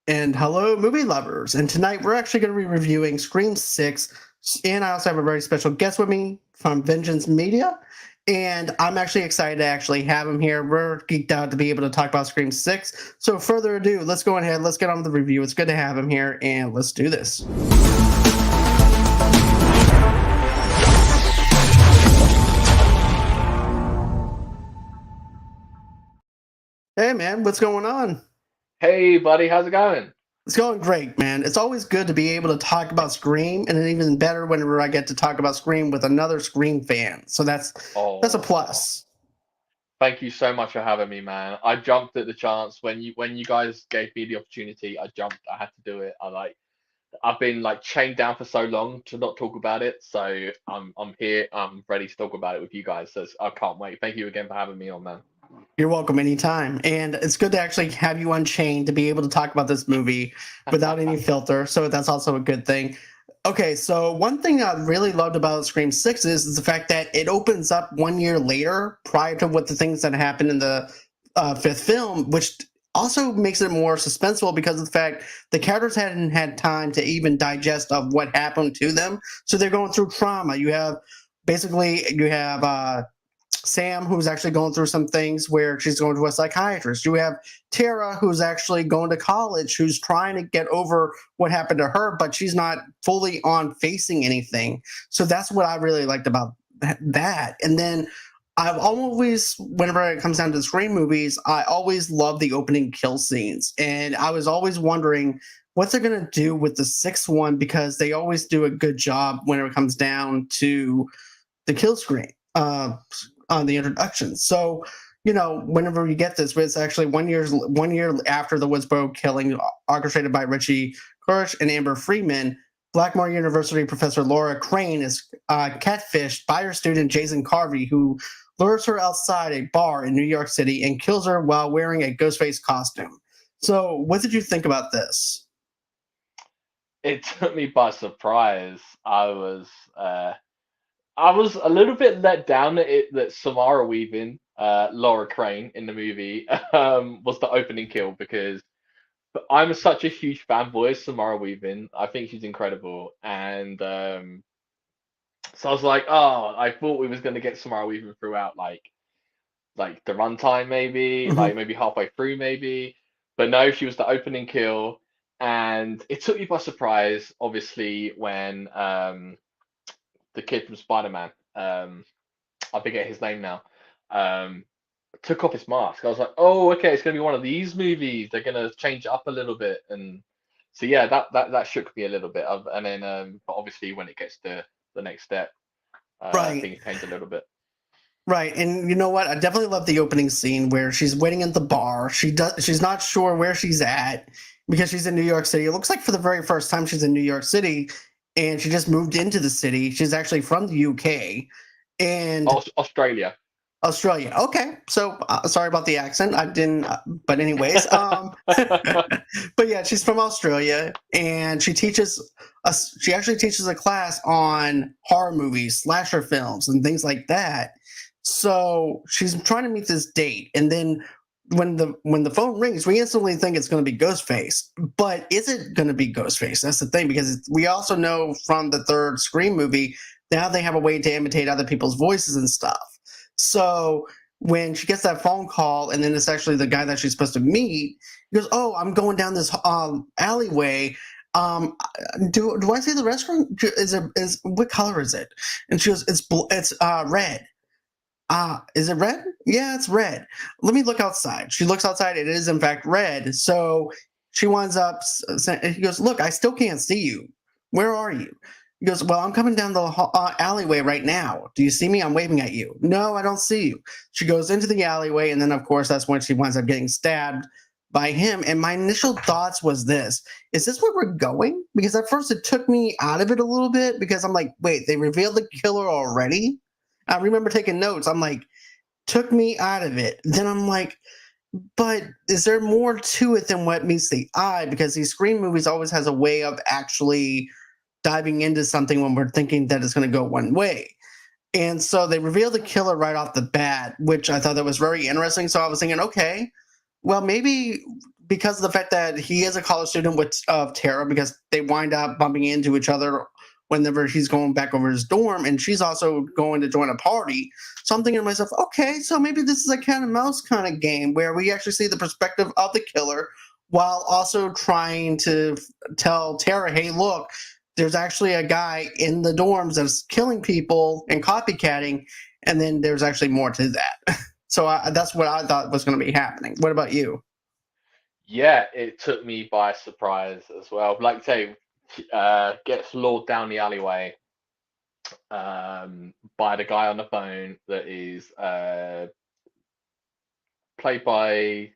And hello, movie lovers. And tonight we're actually going to be reviewing Scream 6. And I also have a very special guest with me from Vengeance Media. And I'm actually excited to actually have him here. We're geeked out to be able to talk about Scream 6. So, further ado, let's go ahead. Let's get on with the review. It's good to have him here, and let's do this. Hey, man, what's going on? Hey, buddy, how's it going? It's going great, man. It's always good to be able to talk about Scream, and then even better whenever I get to talk about Scream with another Scream fan. So that's a Oh, plus. thank you so much for having me, man. I jumped at the chance when you guys gave me the opportunity. I jumped. I had to do it. I've been like chained down for so long to not talk about it. So I'm here. I'm ready to talk about it with you guys. So I can't wait. Thank you again for having me on, man. You're welcome anytime. And it's good to actually have you unchained to be able to talk about this movie without any filter. So that's also a good thing. Okay, so one thing I really loved about Scream 6 is the fact that it opens up 1 year later, prior to what the things that happened in the fifth film, which also makes it more suspenseful because of the fact the characters hadn't had time to even digest of what happened to them. So they're going through trauma. You have Sam, who's actually going through some things where she's going to a psychiatrist. You have Tara, who's actually going to college, who's trying to get over what happened to her, but she's not fully on facing anything. So that's what I really liked about that. And then I've always, whenever it comes down to the Scream movies, I always love the opening kill scenes. And I was always wondering what they're going to do with the sixth one because they always do a good job when it comes down to the kill screen. On the introduction. So, whenever you get this, it's actually 1 year after the Woodsboro killing, orchestrated by Richie Kirsch and Amber Freeman. Blackmore University professor Laura Crane is catfished by her student Jason Carvey, who lures her outside a bar in New York City and kills her while wearing a Ghostface costume. So, what did you think about this? It took me by surprise. I was a little bit let down that Samara Weaving, Laura Crane in the movie, was the opening kill because I'm such a huge fanboy of Samara Weaving. I think she's incredible, and so I was like, oh, I thought we was gonna get Samara Weaving throughout, like the runtime, maybe, like Mhm. maybe halfway through, maybe, but no, she was the opening kill, and it took me by surprise, obviously, when the kid from Spider-Man. I forget his name now. Um, took off his mask. I was like, oh, okay, it's gonna be one of these movies. They're gonna change it up a little bit, and so yeah, that shook me a little bit. And then, but obviously, when it gets to the next step, Right. things change a little bit. Right, and you know what? I definitely love the opening scene where she's waiting at the bar. She's not sure where she's at because she's in New York City. It looks like for the very first time she's in New York City, and she just moved into the city. She's actually from the UK and Australia. Australia. Okay, so sorry about the accent. I didn't, but anyways, but yeah, she's from Australia, and she teaches us. She actually teaches a class on horror movies, slasher films, and things like that. So she's trying to meet this date, and then when the phone rings, we instantly think it's going to be Ghostface. But is it going to be Ghostface? That's the thing, because we also know from the third Scream movie now they have a way to imitate other people's voices and stuff. So when she gets that phone call, and then it's actually the guy that she's supposed to meet, he goes, "Oh, I'm going down this alleyway. Um, do I see the restaurant? Is what color is it?" And she goes, "It's red." Is it red? Yeah, it's red. Let me look outside. She looks outside. It is in fact red. So she winds up. He goes, "Look, I still can't see you. Where are you?" He goes, "Well, I'm coming down the alleyway right now. Do you see me? I'm waving at you." "No, I don't see you." She goes into the alleyway, and then of course that's when she winds up getting stabbed by him. And my initial thoughts was this: Is this where we're going? Because at first it took me out of it a little bit because I'm like, wait, they revealed the killer already. I remember taking notes. I'm like, took me out of it. Then I'm like, but is there more to it than what meets the eye? Because these Scream movies always has a way of actually diving into something when we're thinking that it's going to go one way. And so they revealed the killer right off the bat, which I thought that was very interesting. So I was thinking, okay, well, maybe because of the fact that he is a college student with Tara, because they wind up bumping into each other whenever he's going back over his dorm, and she's also going to join a party. So I'm thinking to myself, okay, so maybe this is a cat and mouse kind of game where we actually see the perspective of the killer while also trying to tell Tara, hey, look, there's actually a guy in the dorms that's killing people and copycatting, and then there's actually more to that. So that's what I thought was going to be happening. What about you? Yeah, it took me by surprise as well. Like I say, gets lured down the alleyway by the guy on the phone that is played by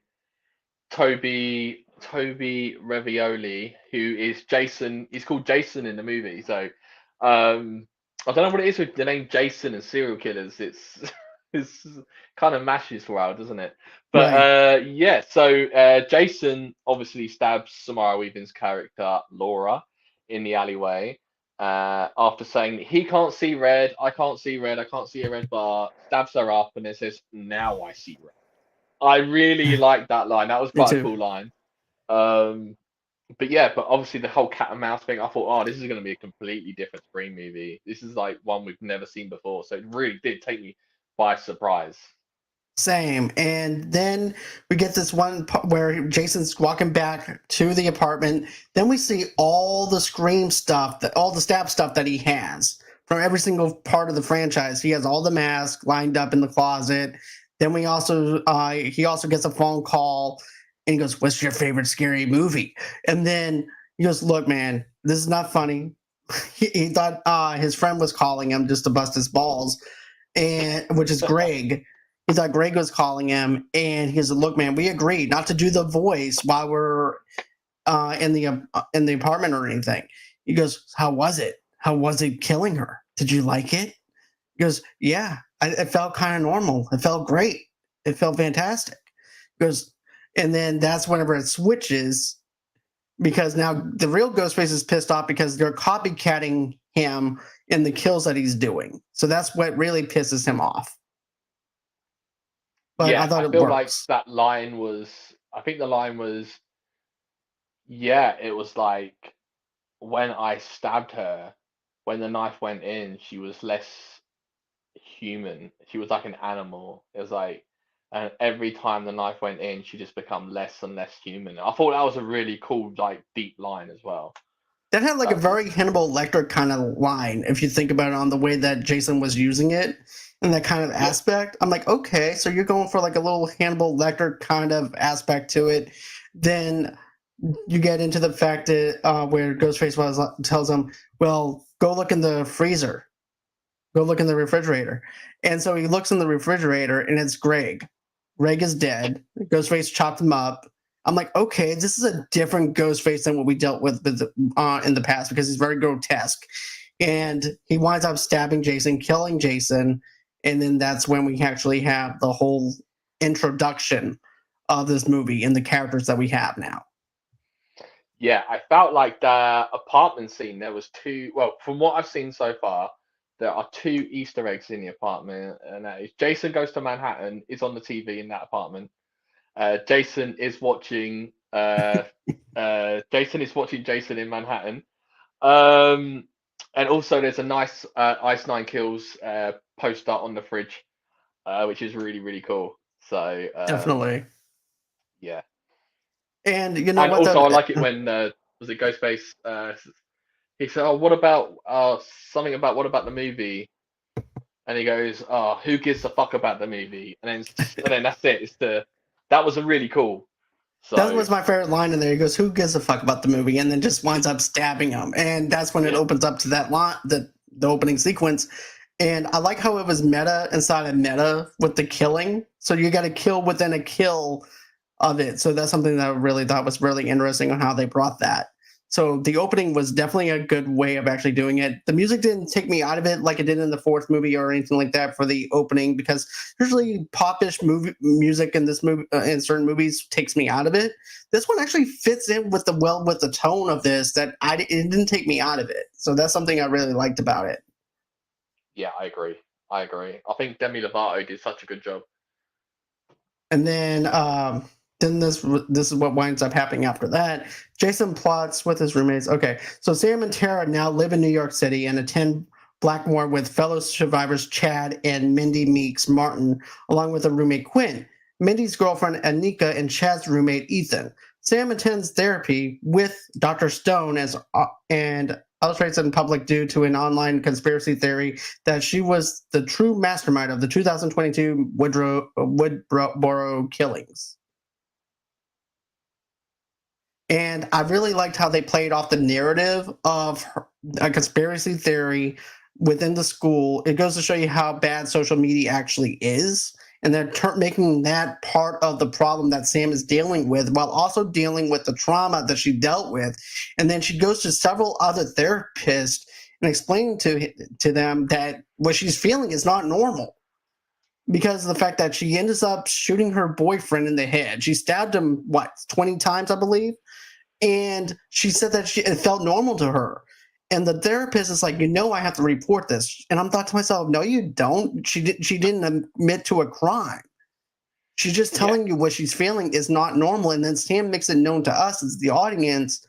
Toby Ravioli, who is Jason. He's called Jason in the movie. So I don't know what it is with the name Jason and serial killers. It's it's kind of mashes for out, doesn't it? But Right. yeah, so Jason obviously stabs Samara Weaving's character Laura in the alleyway after saying he can't see red, I can't see red, I can't see a red bar. Stabs her up and then says, "Now I see red." I really liked that line. That was Me quite a too. cool line. Um, but yeah, but obviously the whole cat and mouse thing, I thought, oh, this is going to be a completely different Scream movie. This is like one we've never seen before. So it really did take me by surprise. Same. And then we get this one where Jason's walking back to the apartment. Then we see all the Scream stuff, all the stab stuff that he has from every single part of the franchise. He has all the masks lined up in the closet. Then he also gets a phone call and he goes, "What's your favorite scary movie?" And then he goes, "Look, man, this is not funny." He thought his friend was calling him just to bust his balls, and which is Greg. He thought Greg was calling him, and he said, "Look, man, we agreed not to do the voice while we're in the apartment or anything." He goes, "How was it? How was it killing her? Did you like it?" He goes, "Yeah, it felt kind of normal. It felt great. It felt fantastic." He goes, and then that's whenever it switches, because now the real Ghostface is pissed off because they're copycatting him in the kills that he's doing. So that's what really pisses him off. But I Yeah, thought I it feel like works. that line was, I think the line was, yeah, it was like when I stabbed her, when the knife went in, she was less human. She was like an animal. It was like, and every time the knife went in, she just become less and less human. I thought that was a really cool, like deep line as well. That had like a But very Hannibal Lecter kind of line, if you think about it, on the way that Jason was using it and that kind of yeah, aspect. I'm like, okay, so you're going for like a little Hannibal Lecter kind of aspect to it. Then you get into the fact that where Ghostface tells him, "Well, go look in the freezer, go look in the refrigerator," and so he looks in the refrigerator, and it's Greg. Greg is dead. Ghostface chopped him up. I'm like, okay, this is a different Ghostface than what we dealt with in the past, because he's very grotesque. And he winds up stabbing Jason, killing Jason, and then that's when we actually have the whole introduction of this movie and the characters that we have now. yeah, I felt like the apartment scene. There was two. Well, from what I've seen so far, there are two Easter eggs in the apartment, and that is Jason Goes to Manhattan is on the TV in that apartment. Jason is watching. Jason is watching Jason in Manhattan. Um, and also there's a nice Ice Nine Kills poster on the fridge, which is really cool. So Definitely. yeah, And you know and what? also I like it when was it Ghostface? He said, "Oh, what about something about what about the movie?" And he goes, "Oh, who gives a fuck about the movie?" And then that's it. That was a really cool. That So was my favorite line in there. He goes, "Who gives a fuck about the movie?" And then just winds up stabbing him. And that's when it yeah, opens up to that line, the opening sequence. And I like how it was meta inside of meta with the killing. So you got to kill within a kill of it. So that's something that I really thought was really interesting on how they brought that. So the opening was definitely a good way of actually doing it. The music didn't take me out of it like it did in the fourth movie or anything like that for the opening, because usually popish movie music in this movie in certain movies takes me out of it. This one actually fits in with the tone of this, that it didn't take me out of it. So that's something I really liked about it. yeah, I agree. I think Demi Lovato did such a good job. And then then this is what winds up happening after that. Jason plots with his roommates. Okay, so Sam and Tara now live in New York City and attend Blackmore with fellow survivors Chad and Mindy Meeks Martin, along with a roommate Quinn, Mindy's girlfriend Anika, and Chad's roommate Ethan. Sam attends therapy with Dr. Stone and illustrates in public due to an online conspiracy theory that she was the true mastermind of the 2022 Woodboro killings. And I really liked how they played off the narrative of a conspiracy theory within the school. It goes to show you how bad social media actually is. And they're making that part of the problem that Sam is dealing with while also dealing with the trauma that she dealt with. And then she goes to several other therapists and explaining to them that what she's feeling is not normal because of the fact that she ends up shooting her boyfriend in the head. She stabbed him, 20 times, I believe? And she said that it felt normal to her. And the therapist is like, I have to report this. And I'm thought to myself, no, you don't. She didn't admit to a crime. She's just telling you what she's feeling is not normal. And then Sam makes it known to us as the audience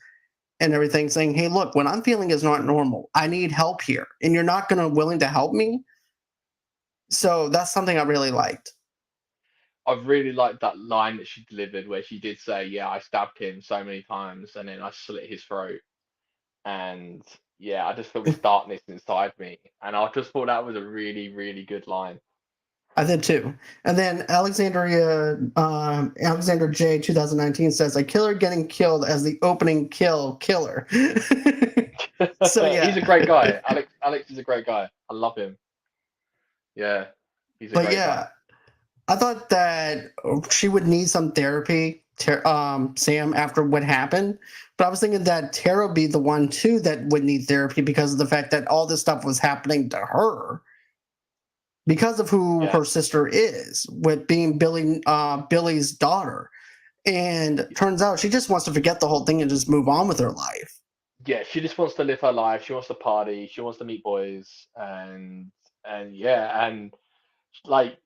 and everything, saying, hey, look, what I'm feeling is not normal. I need help here. And you're not willing to help me? So that's something I really liked. I really liked that line that she delivered where she did say, "Yeah, I stabbed him so many times, and then I slit his throat." And yeah, I just felt this darkness inside me, and I just thought that was a really, really good line. I did too. And then Alexander J 2019 says a killer getting killed as the opening killer. So yeah, He's a great guy. Alex is a great guy. I love him. Yeah, he's a but great yeah, guy. I thought that she would need some therapy, Sam, after what happened. But I was thinking that Tara would be the one too that would need therapy because of the fact that all this stuff was happening to her because of who her sister is, with being Billy's daughter. And turns out she just wants to forget the whole thing and just move on with her life. Yeah, she just wants to live her life. She wants to party. She wants to meet boys, and yeah, and like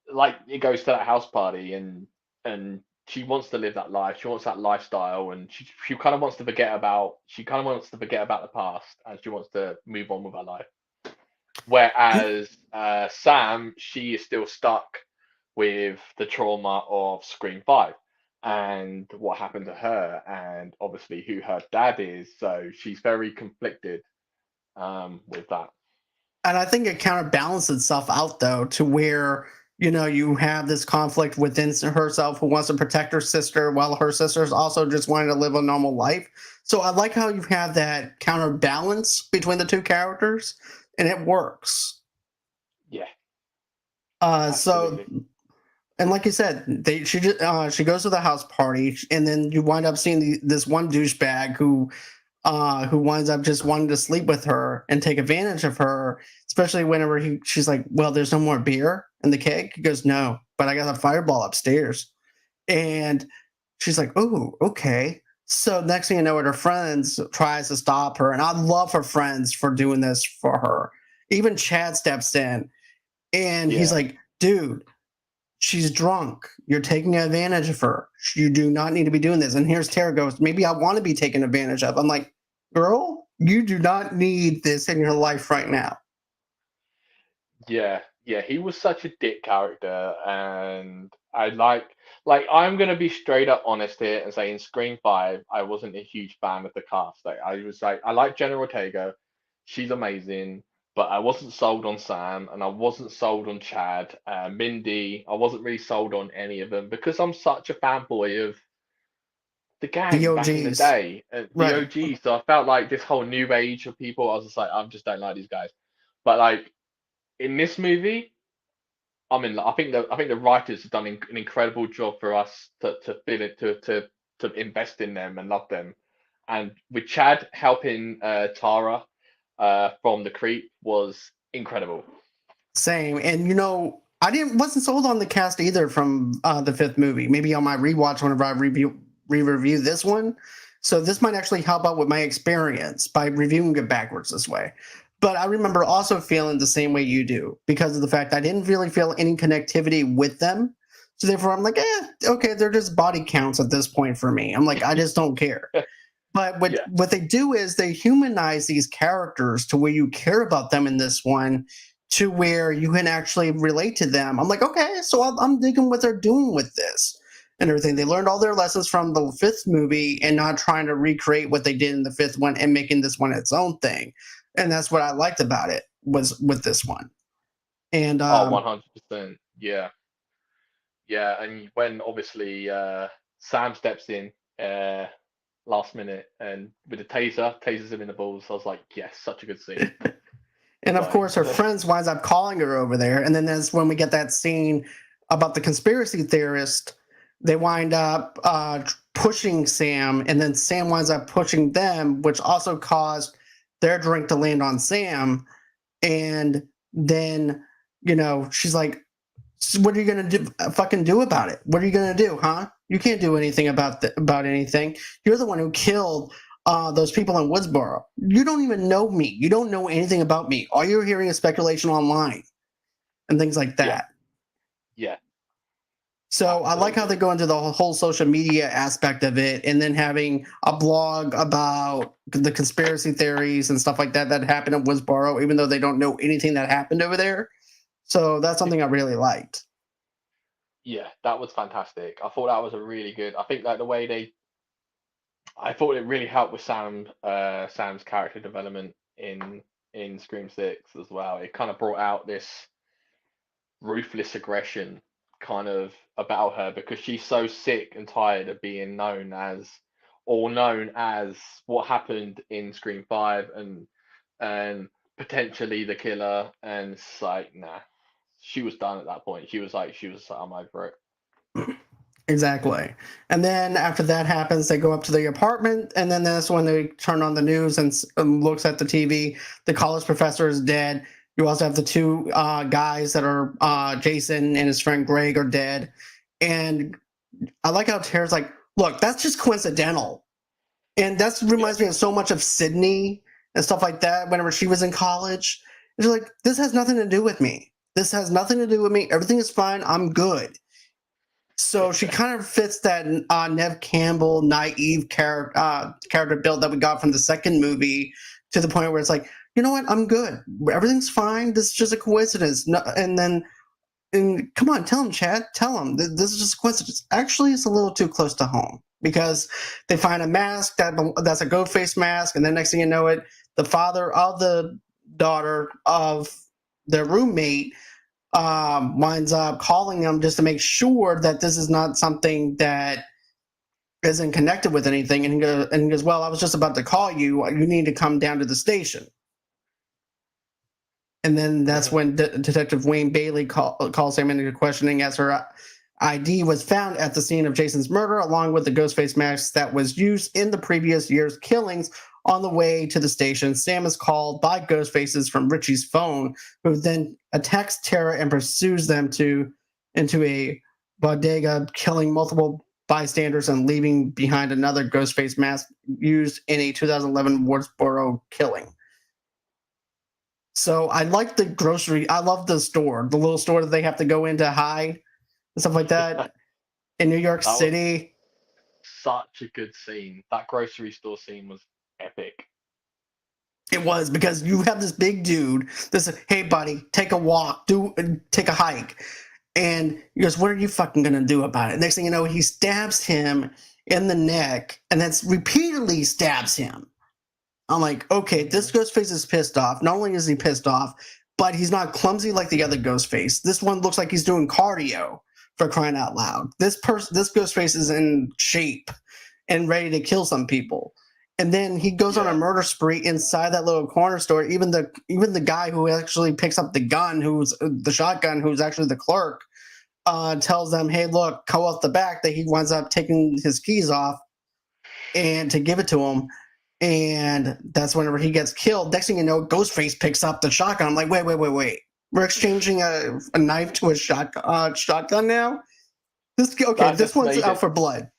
it goes to that house party, and she wants to live that life. She wants that lifestyle, and she kind of wants to forget about the past, and she wants to move on with her life. Whereas Sam, she is still stuck with the trauma of Scream 5 and what happened to her, and obviously who her dad is. So she's very conflicted with that. And I think it counterbalanced itself out though to where you have this conflict within herself who wants to protect her sister while her sister is also just wanting to live a normal life. So I like how you have that counterbalance between the two characters, and it works. Yeah. So, and like you said, she goes to the house party, and then you wind up seeing this one douchebag who winds up just wanting to sleep with her and take advantage of her, especially whenever she's like, well, there's no more beer in the keg. He goes, no, but I got a fireball upstairs. And she's like, oh, okay. So next thing you know, her friends tries to stop her. And I love her friends for doing this for her. Even Chad steps in and he's like, dude, she's drunk. You're taking advantage of her. You do not need to be doing this. And here's Tara goes, maybe I want to be taken advantage of. I'm like, girl, you do not need this in your life right now. Yeah, he was such a dick character, and I I'm gonna be straight up honest here and say in Scream 5, I wasn't a huge fan of the cast. I like Jenna Ortega, she's amazing, but I wasn't sold on Sam, and I wasn't sold on Chad, Mindy. I wasn't really sold on any of them because I'm such a fanboy of the The gang back in the OGs. day, the Right. OGs. So I felt like this whole new age of people, I was just like, I just don't like these guys. But like in this movie, I think the writers have done an incredible job for us to feel it to invest in them and love them, and with Chad helping Tara from the Creep was incredible. Same. And I wasn't sold on the cast either from the fifth movie. Maybe on my rewatch whenever I re-review this one. So this might actually help out with my experience by reviewing it backwards this way. But I remember also feeling the same way you do because of the fact I didn't really feel any connectivity with them. So therefore, I'm like, okay, they're just body counts at this point for me. I'm like, I just don't care. But Yeah, what they do is they humanize these characters to where you care about them in this one, to where you can actually relate to them. I'm like, okay, so I'm digging what they're doing with this and everything. They learned all their lessons from the fifth movie and not trying to recreate what they did in the fifth one and making this one its own thing. And that's what I liked about it was with this one. And oh, 100%. Yeah, yeah. And when obviously Sam steps in last minute and with the tasers him in the balls, I was like, yes, such a good scene. And of Like, course, her friends winds up calling her over there. And then that's when we get that scene about the conspiracy theorist. They wind up pushing Sam, and then Sam winds up pushing them, which also caused their drink to land on Sam. And then, she's like, "So what are you gonna do? Fucking do about it? What are you gonna do, huh? You can't do anything about anything. You're the one who killed those people in Woodsboro. You don't even know me. You don't know anything about me. All you're hearing is speculation online and things like yeah, that." yeah, So I like how they absolutely. go into the whole social media aspect of it, and then having a blog about the conspiracy theories and stuff like that that happened in Woodsboro, even though they don't know anything that happened over there. So that's something I really liked. Yeah, that was fantastic. I thought that was a really good. I think like the way I thought it really helped with Sam's character development in Scream Six as well. It kind of brought out this ruthless aggression kind of about her because she's so sick and tired of being known as what happened in Scream Five and potentially the killer, and it's like nah, she was done at that point. She was like, I'm over it. Exactly. And then after that happens, they go up to the apartment, and then that's when they turn on the news and looks at the TV. The college professor is dead. You also have the two guys that are Jason and his friend Greg are dead. And I like how Tara's like, look, that's just coincidental. And that Yeah, reminds me of so much of Sydney and stuff like that whenever she was in college. It's like, this has nothing to do with me. This has nothing to do with me. Everything is fine. I'm good. So she kind of fits that Nev Campbell naive character build that we got from the second movie, to the point where it's like, you know what, I'm good. Everything's fine. This is just a coincidence. No, and come on, tell him, Chad. Tell him this is just a coincidence. Actually, it's a little too close to home because they find a mask that's a ghost face mask, and then next thing you know it, the father of the daughter of their roommate winds up calling them just to make sure that this is not something that isn't connected with anything. And he goes, well, I was just about to call you. You need to come down to the station. And then that's hmm when Detective Wayne Bailey calls him into questioning, as her ID was found at the scene of Jason's murder, along with the Ghostface mask that was used in the previous year's killings. On the way to the station, Sam is called by Ghostfaces from Richie's phone, who then attacks Tara and pursues them into a bodega, killing multiple bystanders and leaving behind another Ghostface mask used in a 2011 Woodsboro killing. So I like the grocery. I love the store, the little store that they have to go in to hide and stuff like Yeah, that in New York that was City. such a good scene. That grocery store scene was epic. It was because you have this big dude. This, hey buddy, take a walk, take a hike, and he goes, "What are you fucking gonna do about it?" Next thing you know, he stabs him in the neck, and that's repeatedly stabs him. I'm like, okay, this hmm Ghostface is pissed off. Not only is he pissed off, but he's not clumsy like the other Ghostface. This one looks like he's doing cardio, for crying out loud. This Ghostface is in shape and ready to kill some people. And then he goes on a Yeah, murder spree inside that little corner store. Even the guy who actually picks up the gun, who's the shotgun, who's actually the clerk, tells them, "Hey, look, go off the back." That he winds up taking his keys off and to give it to him. And that's whenever he gets killed. Next thing you know, Ghostface picks up the shotgun. I'm like, wait, wait, wait, wait. We're exchanging a knife to a shotgun now. that This just one's made out it. for blood.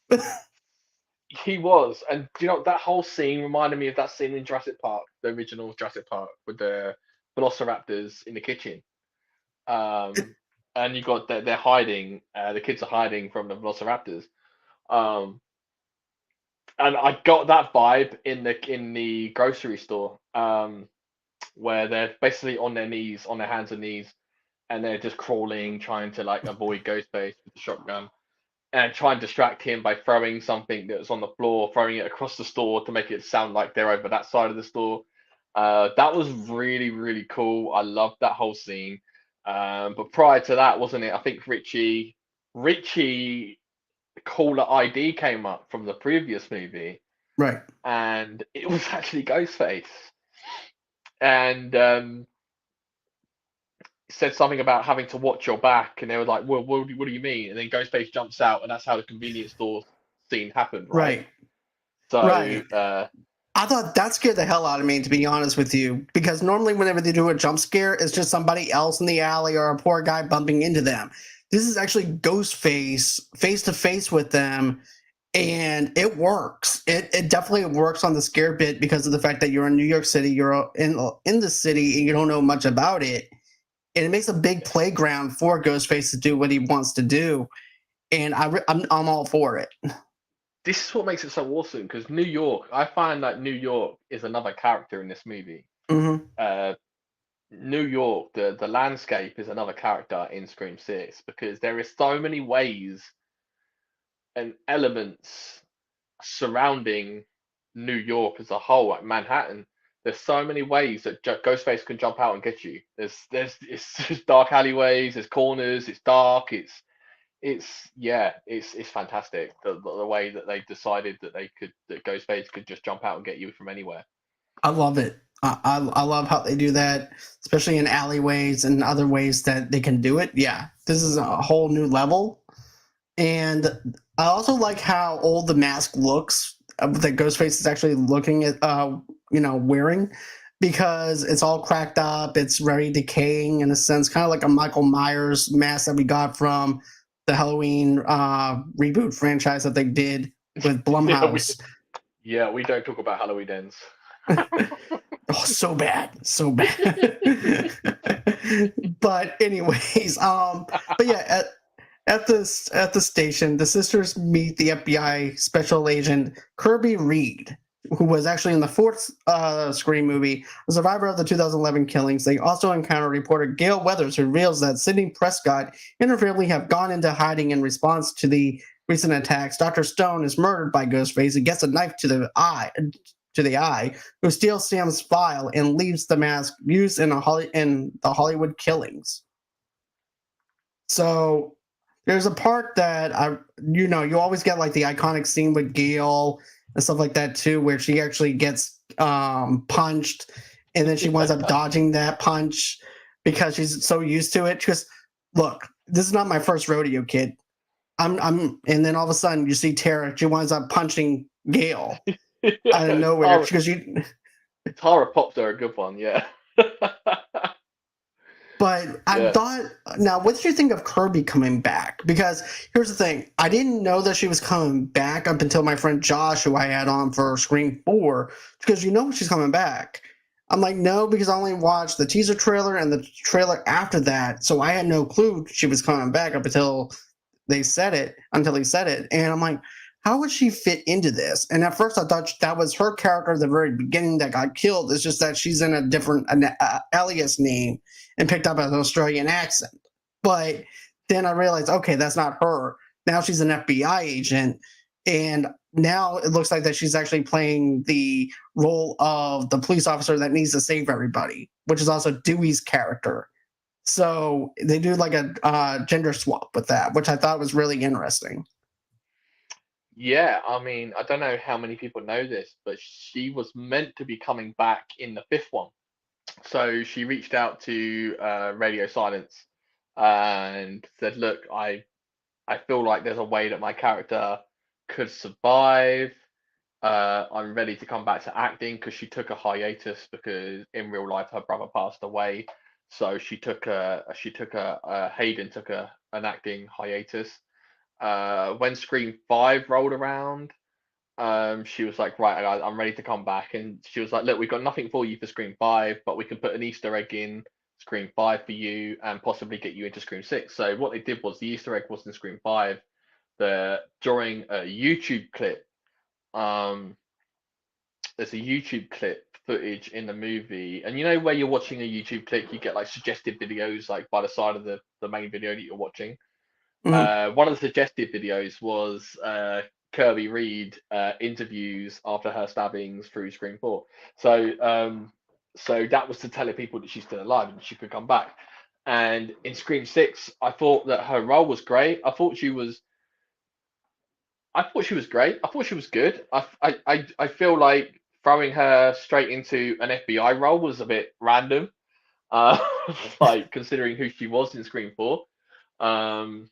He was, and that whole scene reminded me of that scene in Jurassic Park, the original Jurassic Park, with the velociraptors in the kitchen. Um, and you got that they're hiding. The kids are hiding from the Velociraptors. Um, and I got that vibe in the grocery store. Where they're basically on their knees, on their hands and knees, and they're just crawling, trying to like avoid Ghostface with the shotgun, and try and distract him by throwing something that was on the floor, throwing it across the store to make it sound like they're over that side of the store. That was really, really cool. I loved that whole scene. But prior to that, wasn't it? I think Richie caller ID came up from the previous movie, Right. and it was actually Ghostface. And said something about having to watch your back, and they were like, "Well, what do you mean?" And then Ghostface jumps out, and that's how the convenience store scene happened, right? Right. So, Right. I thought that scared the hell out of me, to be honest with you, because normally whenever they do a jump scare, it's just somebody else in the alley or a poor guy bumping into them. This is actually Ghostface face to face with them, and it works. It definitely works on the scare bit because of the fact that you're in New York City, you're in the city, and you don't know much about it, and it makes a big yeah, playground for Ghostface to do what he wants to do, and I'm all for it. this is what makes it so awesome because New York, I find that New York is another character in this movie. Hmm. Uh, New York, the landscape is another character in Scream Six because there is so many ways and elements surrounding New York as a whole, like Manhattan. There's so many ways that Ghostface can jump out and get you. There's it's dark alleyways, there's corners, it's dark, it's yeah, it's fantastic. The way that they decided that that Ghostface could just jump out and get you from anywhere. I love it. I love how they do that, especially in alleyways and other ways that they can do it. Yeah, this is a whole new level. And I also like how old the mask looks that Ghostface is actually looking at, wearing, because it's all cracked up. It's very decaying in a sense, kind of like a Michael Myers mask that we got from the Halloween reboot franchise that they did with yeah, we Blumhouse. yeah we don't talk about Halloween ends. Oh, so bad, so bad. But anyways, but yeah, at the station, the sisters meet the FBI special agent Kirby Reed, who was actually in the fourth Scream movie, a survivor of the 2011 killings. They also encounter reporter Gail Weathers, who reveals that Sidney Prescott and her family have gone into hiding in response to the recent attacks. Dr. Stone is murdered by Ghostface and gets a knife to the eye, who steals Sam's file and leaves the mask used in the Hollywood killings. So there's a part that you always get like the iconic scene with Gail and stuff like that too, where she actually gets punched, and then she winds up Yeah. dodging that punch because she's so used to it. Because look, this is not my first rodeo, kid. And then all of a sudden you see Tara. She winds up punching Gail out of nowhere Tara, because you. Tara pops are a good one, yeah. But I Yeah. thought, now, what did you think of Kirby coming back? Because here's the thing, I didn't know that she was coming back up until my friend Josh, who I had on for Scream 4, because she's coming back. I'm like, no, because I only watched the teaser trailer and the trailer after that, so I had no clue she was coming back up until he said it. And I'm like, how would she fit into this? And at first I thought that was her character at the very beginning that got killed. It's just that she's in a different alias name and picked up an Australian accent. But then I realized, okay, that's not her. Now she's an FBI agent. And now it looks like that she's actually playing the role of the police officer that needs to save everybody, which is also Dewey's character. So they do like a gender swap with that, which I thought was really interesting. Yeah, I mean, I don't know how many people know this, but she was meant to be coming back in the fifth one. So she reached out to Radio Silence and said, "Look, I feel like there's a way that my character could survive. I'm ready to come back to acting because she took a hiatus because in real life her brother passed away. So Hayden took an acting hiatus. When Scream 5 rolled around, she was like, right, I'm ready to come back. And she was like, look, we've got nothing for you for Scream 5, but we can put an Easter egg in Scream 5 for you and possibly get you into Scream 6. So what they did was the Easter egg was in Scream 5. During a YouTube clip, um, there's a YouTube clip footage in the movie, and you know where you're watching a YouTube clip, you get like suggested videos like by the side of the main video that you're watching. Mhm. One of the suggested videos was Kirby Reed interviews after her stabbings through Scream 4. So that was to tell people that she's still alive and she could come back. And in Scream 6, I thought that her role was great. I thought she was great. I thought she was good. I feel like throwing her straight into an FBI role was a bit random, uh, like considering who she was in Scream 4. Um,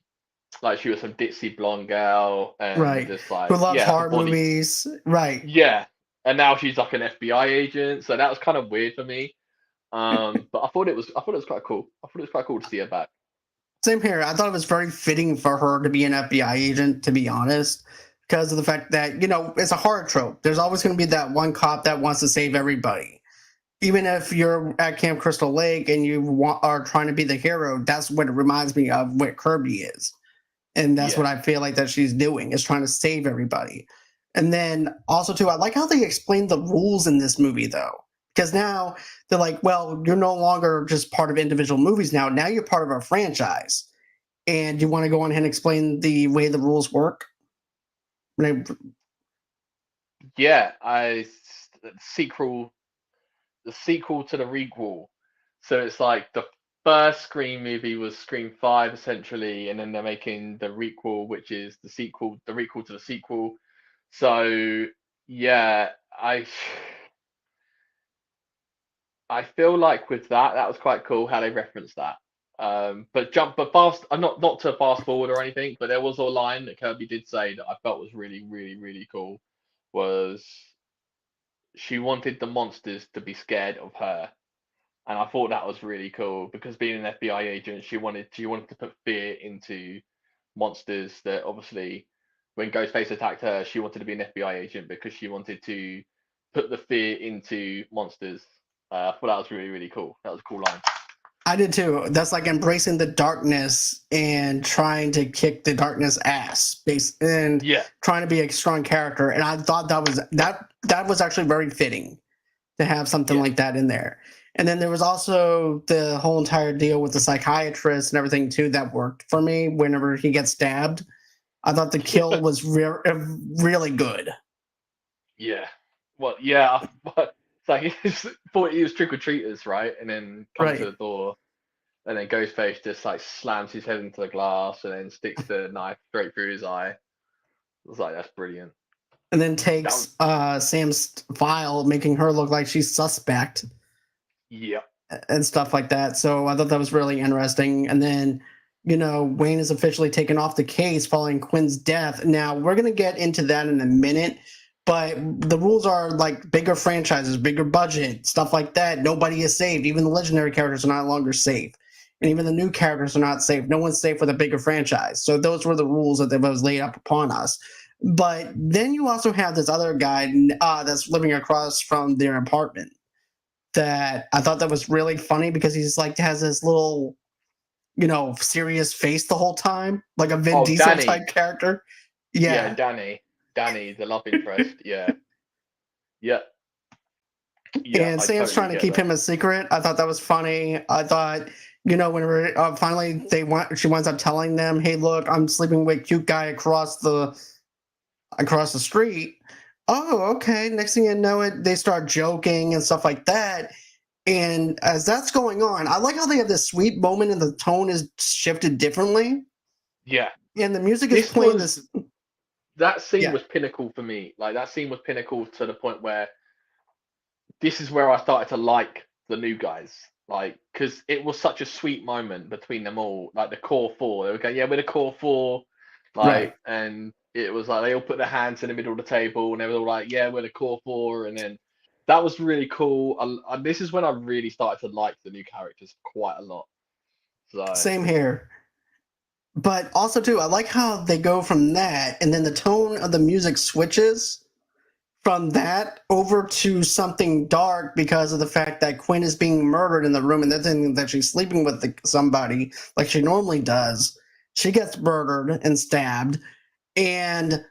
like she was some ditzy blonde girl and Right. just Who like, loves yeah, her horror body, movies. Right. yeah. And now she's like an FBI agent, so that was kind of weird for me. But I thought it was quite cool. I thought it was quite cool to see her back. Same here. I thought it was very fitting for her to be an FBI agent, to be honest, because of the fact that, it's a horror trope. There's always going to be that one cop that wants to save everybody. Even if you're at Camp Crystal Lake and are trying to be the hero, that's what it reminds me of what Kirby is. And that's Yeah. what I feel like that she's doing, is trying to save everybody. And then also too, I like how they explain the rules in this movie though. Because now they're like, well, you're no longer just part of individual movies now. Now you're part of our franchise. And you want to go on ahead and explain the way the rules work? Right. Yeah, sequel the sequel to the requel. So it's like the first Scream movie was Scream 5 essentially, and then they're making the requel, which is the requel to the sequel. So yeah, I feel like with that was quite cool how they referenced that. But fast, not to fast forward or anything, but there was a line that Kirby did say that I felt was really, really, really cool. Was she wanted the monsters to be scared of her, and I thought that was really cool because being an FBI agent, she wanted to put fear into monsters. That obviously, when Ghostface attacked her, she wanted to be an FBI agent because she wanted to put the fear into monsters. I thought that was really really cool. That was a cool line. I did too. That's like embracing the darkness and trying to kick the darkness ass, and Yeah, trying to be a strong character. And I thought that was actually very fitting to have something yeah, like that in there. And then there was also the whole entire deal with the psychiatrist and everything too that worked for me. Whenever he gets stabbed, I thought the kill yeah, was really good. yeah. Well, yeah, but it's like thought he was trick or treaters, right? And then come to Right. the door, and then Ghostface just like slams his head into the glass and then sticks the knife straight through his eye. I was like, that's brilliant. And then That was, takes Sam's file, making her look like she's suspect yeah, and stuff like that. So I thought that was really interesting. And then, Wayne is officially taken off the case following Quinn's death. Now, we're going to get into that in a minute, but the rules are like bigger franchises, bigger budget, stuff like that. Nobody is saved. Even the legendary characters are no longer safe. And even the new characters are not safe. No one's safe with a bigger franchise. So those were the rules that was laid up upon us. But then you also have this other guy that's living across from their apartment that I thought that was really funny because he's like has this little, serious face the whole time, like a Vin oh, Diesel Danny. type character. Yeah, Yeah. Danny, the love interest. Yeah, yeah, yeah. And I Sam's totally trying to get keep that. him a secret. I thought that was funny. I thought, whenever finally she winds up telling them, "Hey, look, I'm sleeping with cute guy across the street." Oh, okay. Next thing you know, they start joking and stuff like that. And as that's going on, I like how they have this sweet moment and the tone is shifted differently. Yeah, And the music is this playing was this. that scene Yeah, was pinnacle for me. Like that scene was pinnacle to the point where this is where I started to like the new guys. Like, because it was such a sweet moment between them all. Like the core four, they were going, "Yeah, we're the core four." right. And it was like they all put their hands in the middle of the table, and they were all like, "Yeah, we're the core four." And then that was really cool. This is when I really started to like the new characters quite a lot. So Same here. But also too, I like how they go from that, and then the tone of the music switches from that over to something dark because of the fact that Quinn is being murdered in the room and they're thinking that she's sleeping with somebody like she normally does. She gets murdered and stabbed. And,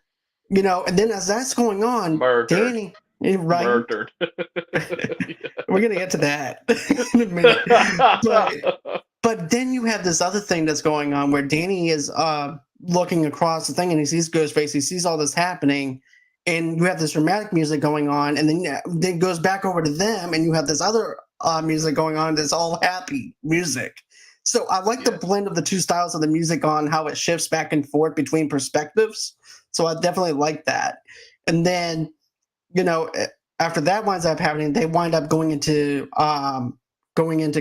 and then as that's going on, Murdered. Danny, right? Murdered. We're going to get to that in a minute. But then you have this other thing that's going on where Danny is looking across the thing and he sees Ghostface, he sees all this happening, and you have this dramatic music going on, and then it goes back over to them, and you have this other music going on that's all happy music. So I like the blend of the two styles of the music on how it shifts back and forth between perspectives. So I definitely like that. And then, after that winds up happening, they wind up going into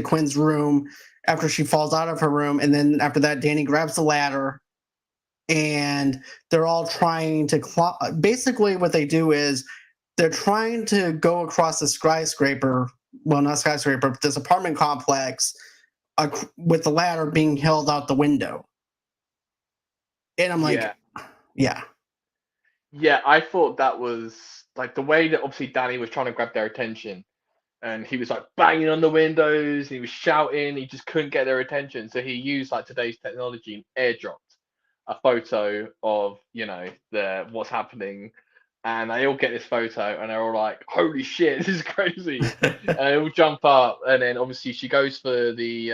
Quinn's room after she falls out of her room. And then after that, Danny grabs the ladder and they're all trying to basically what they do is they're trying to go across the skyscraper. Well, not skyscraper, but this apartment complex with the ladder being held out the window. And I'm like, yeah. Yeah, I thought that was like the way that obviously Danny was trying to grab their attention, and he was like banging on the windows, and he was shouting, he just couldn't get their attention. So he used like today's technology and airdropped a photo of the what's happening, and they all get this photo and they're all like, holy shit, this is crazy. And they all jump up, and then obviously she goes for the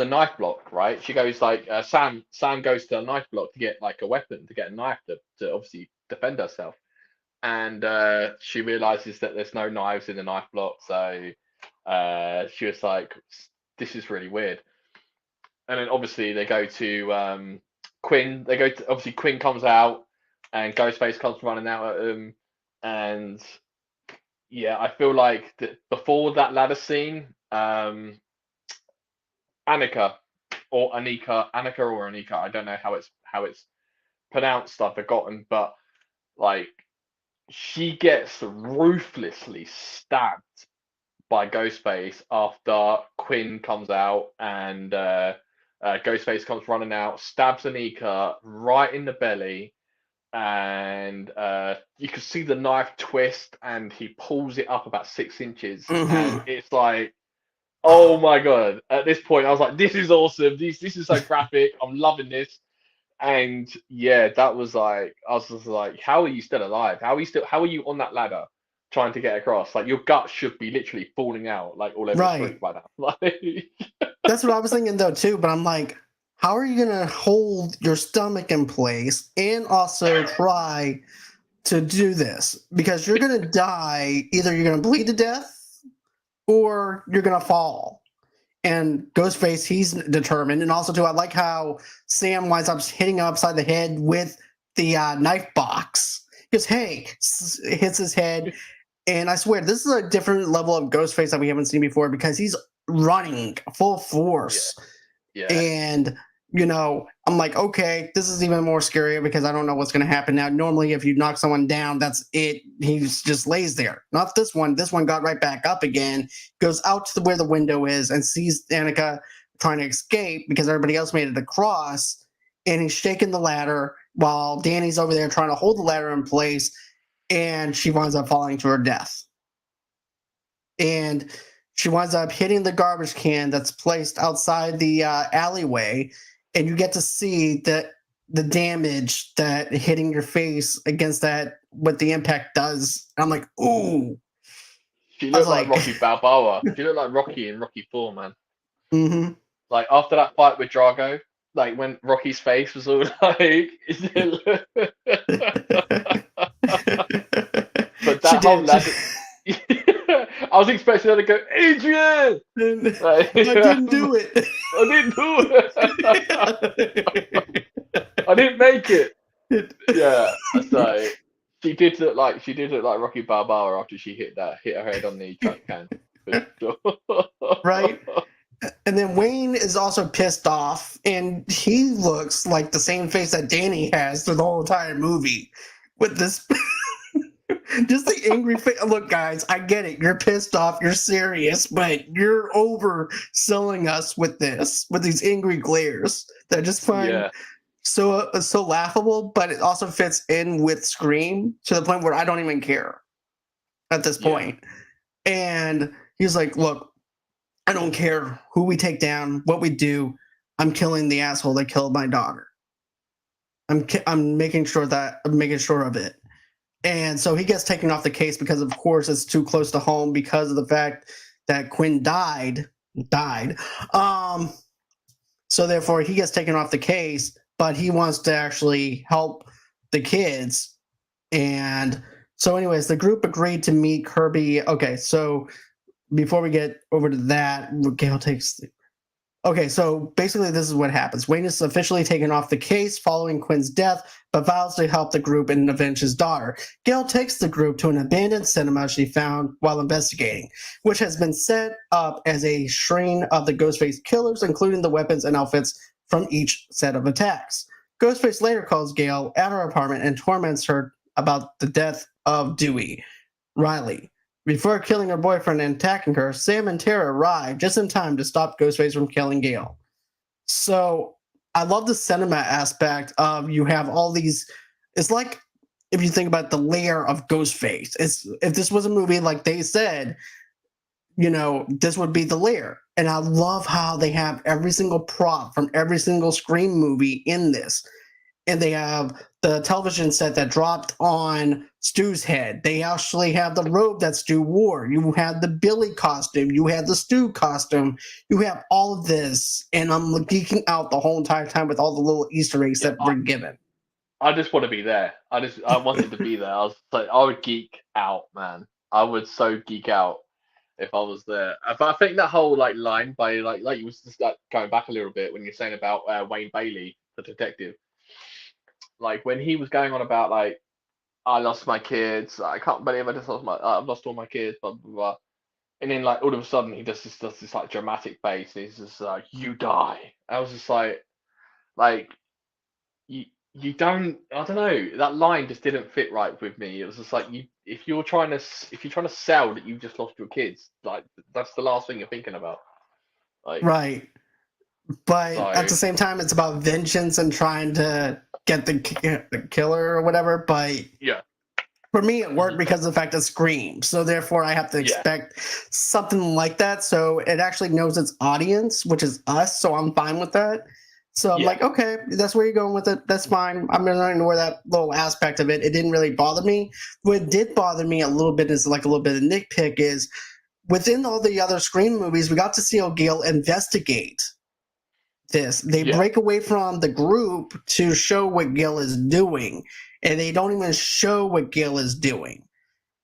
knife block, right? She goes like Sam goes to a knife block to get like a weapon, to get a knife to obviously defend herself. And she realizes that there's no knives in the knife block, so she was like, this is really weird. And then obviously they go to Quinn. Obviously Quinn comes out and Ghostface comes running out at them. And yeah, I feel like that before that ladder scene, Annika or Anika, I don't know how it's pronounced. I've forgotten, but like she gets ruthlessly stabbed by Ghostface after Quinn comes out and Ghostface comes running out, stabs Anika right in the belly, and you can see the knife twist, and he pulls it up about 6 inches, and it's like, oh my god! At this point, I was like, this is awesome. This is so graphic. I'm loving this. And yeah, that was like, I was just like, how are you still alive? How are you on that ladder trying to get across? Like your gut should be literally falling out like all over the street by now. Like that's what I was thinking though too, but I'm like, how are you gonna hold your stomach in place and also try to do this? Because you're gonna die, either you're gonna bleed to death or you're gonna fall. And Ghostface, he's determined. And also, too, I like how Sam winds up hitting him upside the head with the knife box. He goes, hey, hits his head. And I swear, this is a different level of Ghostface that we haven't seen before because he's running full force. Yeah. And, I'm like, okay, this is even more scary because I don't know what's going to happen now. Normally, if you knock someone down, that's it. He just lays there. Not this one. This one got right back up again, goes out to where the window is and sees Annika trying to escape because everybody else made it across. And he's shaking the ladder while Danny's over there trying to hold the ladder in place. And she winds up falling to her death. And she winds up hitting the garbage can that's placed outside the alleyway. And you get to see the damage that hitting your face against that, what the impact does. And I'm like, ooh. She looked like Rocky Balboa. She looked like Rocky in Rocky 4, man. Mm-hmm. Like after that fight with Drago, like when Rocky's face was all like, but that whole ladder. I was expecting her to go, Adrian! Like, I didn't do it. I didn't do it. I didn't make it. Yeah, so she did look like Rocky Balboa after she hit her head on the truck can. Right. And then Wayne is also pissed off, and he looks like the same face that Danny has through the whole entire movie with this. Just the angry face. Look, guys, I get it. You're pissed off. You're serious, but you're overselling us with these angry glares that I just find so laughable, but it also fits in with Scream to the point where I don't even care at this Yeah. point. And he's like, "Look, I don't care who we take down, what we do. I'm killing the asshole that killed my daughter. I'm making sure of it." And so he gets taken off the case because, of course, it's too close to home because of the fact that Quinn died. Um, so therefore, he gets taken off the case, but he wants to actually help the kids. And so, anyways, the group agreed to meet Kirby. Okay, so before we get over to that, Gail takes. Okay, so basically, this is what happens. Wayne is officially taken off the case following Quinn's death, but vows to help the group and avenge his daughter. Gail takes the group to an abandoned cinema she found while investigating, which has been set up as a shrine of the Ghostface killers, including the weapons and outfits from each set of attacks. Ghostface later calls Gail at her apartment and torments her about the death of Dewey, Riley. Before killing her boyfriend and attacking her, Sam and Tara arrive just in time to stop Ghostface from killing Gail. So I love the cinema aspect of you have all these. It's like if you think about the layer of Ghostface. It's if this was a movie like they said, this would be the layer. And I love how they have every single prop from every single Scream movie in this. And they have the television set that dropped on Stu's head. They actually have the robe that Stu wore. You had the Billy costume. You had the Stu costume. You have all of this. And I'm geeking out the whole entire time with all the little Easter eggs Yeah. that were given. I just want to be there. I wanted to be there. I would geek out, man. I would so geek out if I was there. But I think that whole line by you was just going back a little bit when you're saying about Wayne Bailey, the detective. Like when he was going on about I lost my kids. I can't believe I've lost all my kids. Blah blah blah. And then all of a sudden he does this dramatic bass. And he's just like, "You die." I was just like you you don't. I don't know. That line just didn't fit right with me. It was just like if you're trying to sell that you've just lost your kids, that's the last thing you're thinking about. Like Right. But at so the same time, it's about vengeance and trying to get the killer or whatever. But yeah. for me, it worked Mhm. because of the fact it screams. So therefore, I have to Yeah. expect something like that. So it actually knows its audience, which is us. So I'm fine with that. So I'm Yeah. like, okay, that's where you're going with it. That's fine. I'm going to ignore that little aspect of it. It didn't really bother me. What did bother me a little bit is like a little bit of nitpick is within all the other Scream movies, we got to see O'Gale investigate this. They Yeah. break away from the group to show what Gil is doing, and they don't even show what Gil is doing.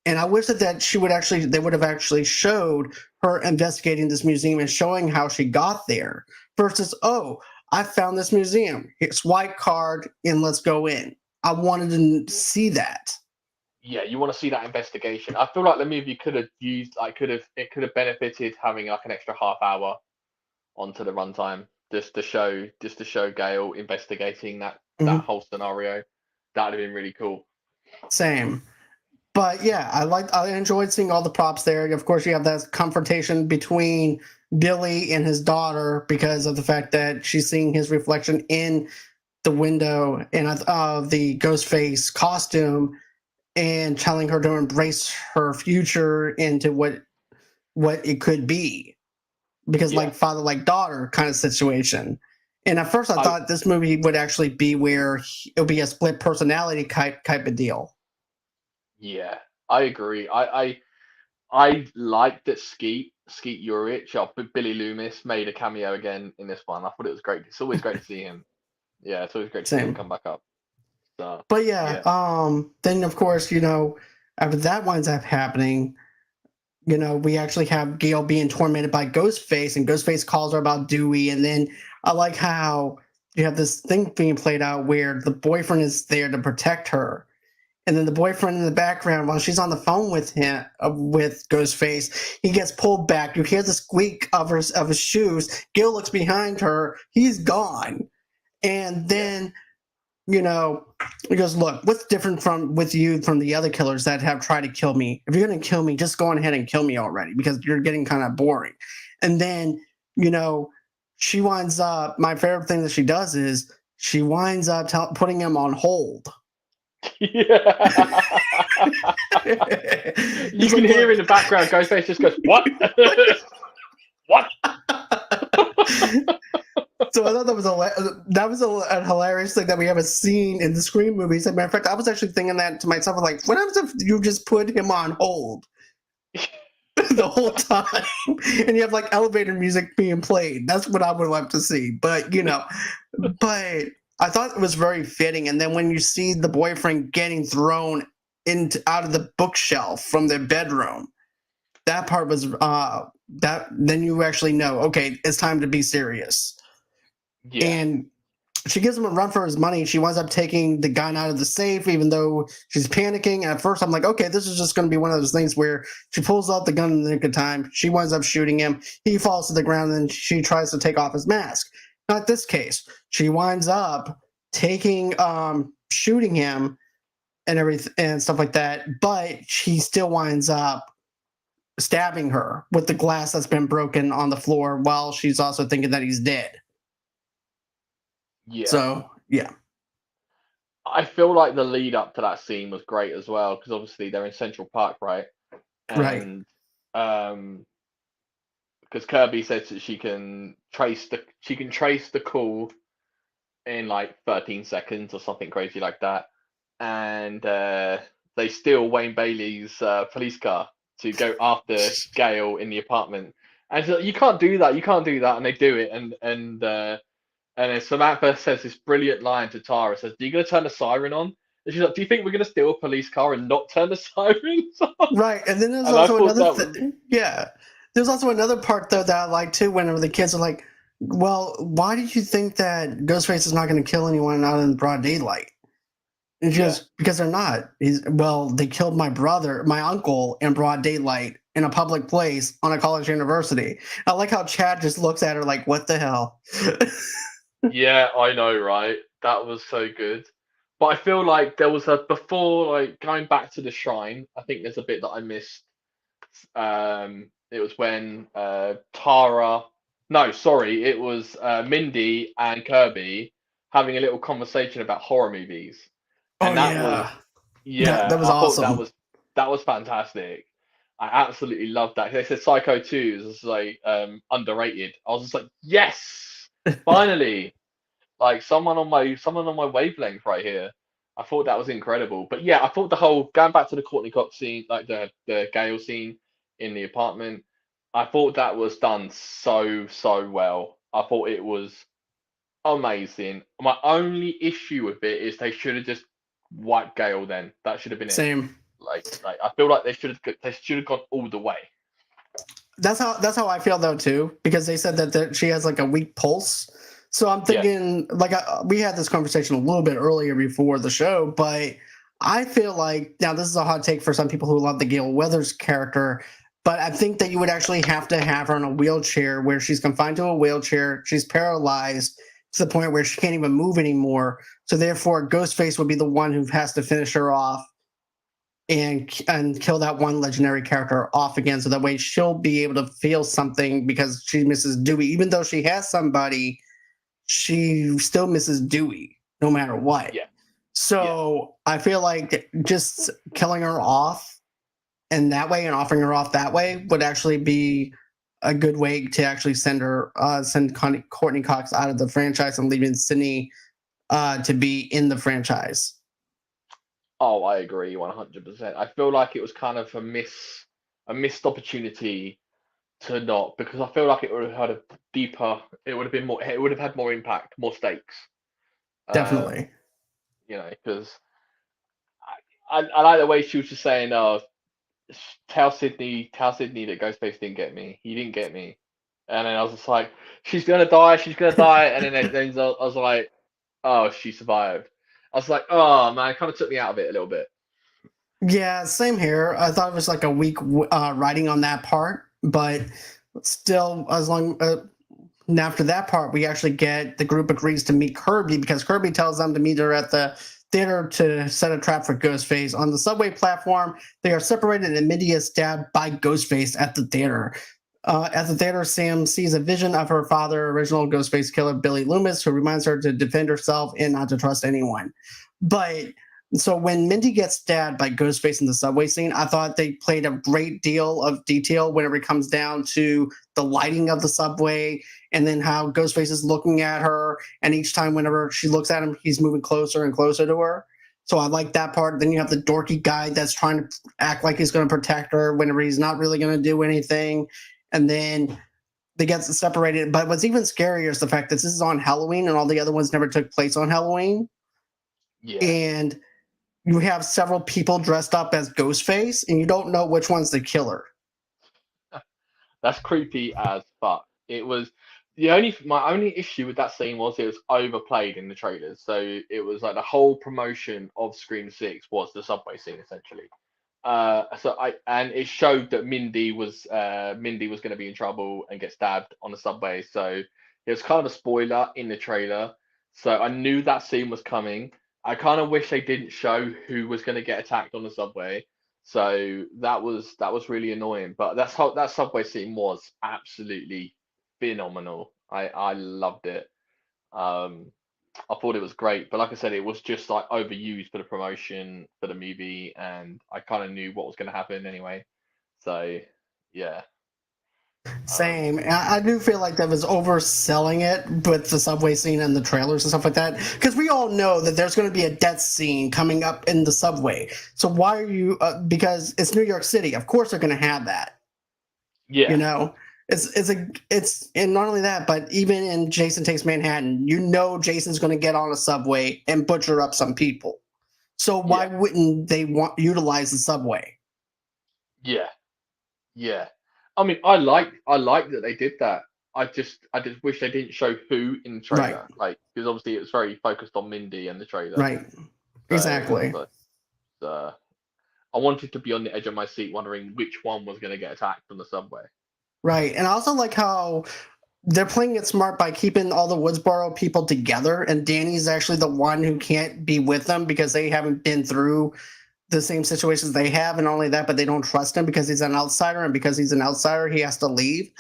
And I wish that they would have actually showed her investigating this museum and showing how she got there versus, oh, I found this museum. It's white card and let's go in. I wanted to see that. Yeah, you want to see that investigation. I feel like the movie could have could have benefited having an extra half hour onto the runtime just to show Gail investigating that Mhm. whole scenario. That'd have been really cool. Same. But yeah, I enjoyed seeing all the props there. Of course, you have that confrontation between Billy and his daughter because of the fact that she's seeing his reflection in the window and of the Ghostface costume and telling her to embrace her future into what it could be because Yeah. like father like daughter kind of situation. And at first, I I thought this movie would actually be where it would be a split personality type of deal. yeah, I agree. I liked that Skeet Ulrich, Billy Loomis, made a cameo again in this one. I thought it was great. It's always great to see him. Yeah, it's always great to see him Same. come back up. So But yeah, yeah, then of course, after that winds up happening, we actually have Gail being tormented by Ghostface, and Ghostface calls her about Dewey, and then I like how you have this thing being played out where the boyfriend is there to protect her, and then the boyfriend in the background while she's on the phone with him with Ghostface, he gets pulled back. You hear the squeak of his shoes. Gail looks behind her. He's gone, and yeah, then he goes, look, what's different with you from the other killers that have tried to kill me? If you're going to kill me, just go on ahead and kill me already because you're getting kind of boring. And then, you know, she winds up, my favorite thing that she does is she winds up putting him on hold. Yeah. You He's can like, hear in look. the background, Ghostface just goes, "What? What?" So I thought that was a hilarious thing that we haven't seen in the Scream movies. As a matter of fact, I was actually thinking that to myself, like, what happens if you just put him on hold the whole time, and you have like elevator music being played? That's what I would love to see. But but I thought it was very fitting. And then when you see the boyfriend getting thrown out of the bookshelf from their bedroom, that part was that. Then you actually know, okay, it's time to be serious. Yeah. And she gives him a run for his money. She winds up taking the gun out of the safe, even though she's panicking. At first, I'm like, okay, this is just going to be one of those things where she pulls out the gun in the nick of time. She winds up shooting him. He falls to the ground, and she tries to take off his mask. Not this case. She winds up shooting him and everything and stuff like that. But she still winds up stabbing her with the glass that's been broken on the floor while she's also thinking that he's dead. Yeah. So, yeah. I feel like the lead up to that scene was great as well, because obviously they're in Central Park, right? Right. And because Kirby says that she can trace the call in like 13 seconds or something crazy like that, and they steal Wayne Bailey's police car to go after Gail in the apartment. And she's like, you can't do that, you can't do that, and they do it, and then Samantha says this brilliant line to Tara, says, "Are you going to turn the siren on?" And she's like, "Do you think we're going to steal a police car and not turn the sirens on?" Right, and then there's And I also thought another that was, yeah. There's also another part though that I like too. Whenever the kids are like, "Well, why did you think that Ghostface is not going to kill anyone out in broad daylight?" And she yeah. goes, "Because they're not. They killed my uncle, in broad daylight in a public place on a college university." I like how Chad just looks at her like, "What the hell?" Yeah, I know, right? That was so good. But I feel like there was before, like going back to the shrine, I think there's a bit that I missed. It was when Tara, no, sorry, it was Mindy and Kirby having a little conversation about horror movies. Oh And that was, yeah, that yeah, was I thought awesome. that was fantastic. I absolutely loved that. They said Psycho 2 is like underrated. I was just like, yes, finally, like someone on my wavelength right here. I thought that was incredible. But yeah, I thought the whole going back to the Courtney Cox scene, like the Gale scene in the apartment, I thought that was done so well. I thought it was amazing. My only issue with it is they should have just wiped Gale then. That should have been it. Same. Like I feel like they should have gone all the way. That's how I feel though too, because they said that she has like a weak pulse. So I'm Yeah. thinking, like, we had this conversation a little bit earlier before the show, but I feel like, now this is a hot take for some people who love the Gail Weathers character, but I think that you would actually have to have her in a wheelchair where she's confined to a wheelchair, she's paralyzed to the point where she can't even move anymore. So therefore, Ghostface would be the one who has to finish her off and kill that one legendary character off again, so that way she'll be able to feel something, because she misses Dewey. Even though she has somebody, she still misses Dewey no matter what. Yeah. Yeah. So I feel like just killing her off in that way and offering her off that way would actually be a good way to actually send Courtney Cox out of the franchise and leaving Sydney to be in the franchise. Oh, I agree 100%. I feel like it was kind of a missed opportunity to not, because I feel like it would have had a deeper, it would have been more, it would have had more impact, more stakes. Um, Definitely. because I like the way she was just saying, "Oh, tell Sydney that Ghostface didn't get me. He didn't get me." And then I was just like, "She's gonna die, she's gonna die." And then I was like, "Oh, she survived." I was like, "Oh man," it kind of took me out of it a little bit. Yeah, same here. I thought it was like a weak writing on that part, but still, as long and after that part, we actually get the group agrees to meet Kirby, because Kirby tells them to meet her at the theater to set a trap for Ghostface. On the subway platform, they are separated, and Mindy is stabbed by Ghostface at the theater. At the theater, Sam sees a vision of her father, original Ghostface killer Billy Loomis, who reminds her to defend herself and not to trust anyone. But so when Mindy gets stabbed by Ghostface in the subway scene, I thought they played a great deal of detail whenever it comes down to the lighting of the subway and then how Ghostface is looking at her. And each time, whenever she looks at him, he's moving closer and closer to her. So I like that part. Then you have the dorky guy that's trying to act like he's going to protect her whenever he's not really going to do anything. And then they get separated. But what's even scarier is the fact that this is on Halloween and all the other ones never took place on Halloween. Yeah. And you have several people dressed up as Ghostface, and you don't know which one's the killer. That's creepy as fuck. It was my only issue with that scene was it was overplayed in the trailers. So it was like the whole promotion of Scream 6 was the subway scene essentially. And it showed that Mindy was going to be in trouble and get stabbed on the subway. So it was kind of a spoiler in the trailer. So I knew that scene was coming. I kind of wish they didn't show who was going to get attacked on the subway. So that was really annoying. But that subway scene was absolutely phenomenal. I loved it. Um, I thought it was great, but like I said, it was just like overused for the promotion for the movie, and I kind of knew what was going to happen anyway. So, yeah. Um, Same. I do feel like that was overselling it with the subway scene and the trailers and stuff like that. Because we all know that there's going to be a death scene coming up in the subway. So why are you? Because it's New York City. Of course they're going to have that. yeah, You know, it's and not only that, but even in Jason Takes Manhattan, you know Jason's going to get on a subway and butcher up some people. So why yeah, wouldn't they utilize the subway? yeah, yeah. I mean, I like that they did that. I just wish they didn't show who in the Right. trailer, like because obviously it was very focused on Mindy and the trailer. Right. So it was Exactly. like, I wanted to be on the edge of my seat, wondering which one was going to get attacked on the subway. Right. And I also like how they're playing it smart by keeping all the Woodsboro people together, and Danny's actually the one who can't be with them because they haven't been through the same situations they have, and not only that, but they don't trust him because he's an outsider, and because he's an outsider, he has to leave.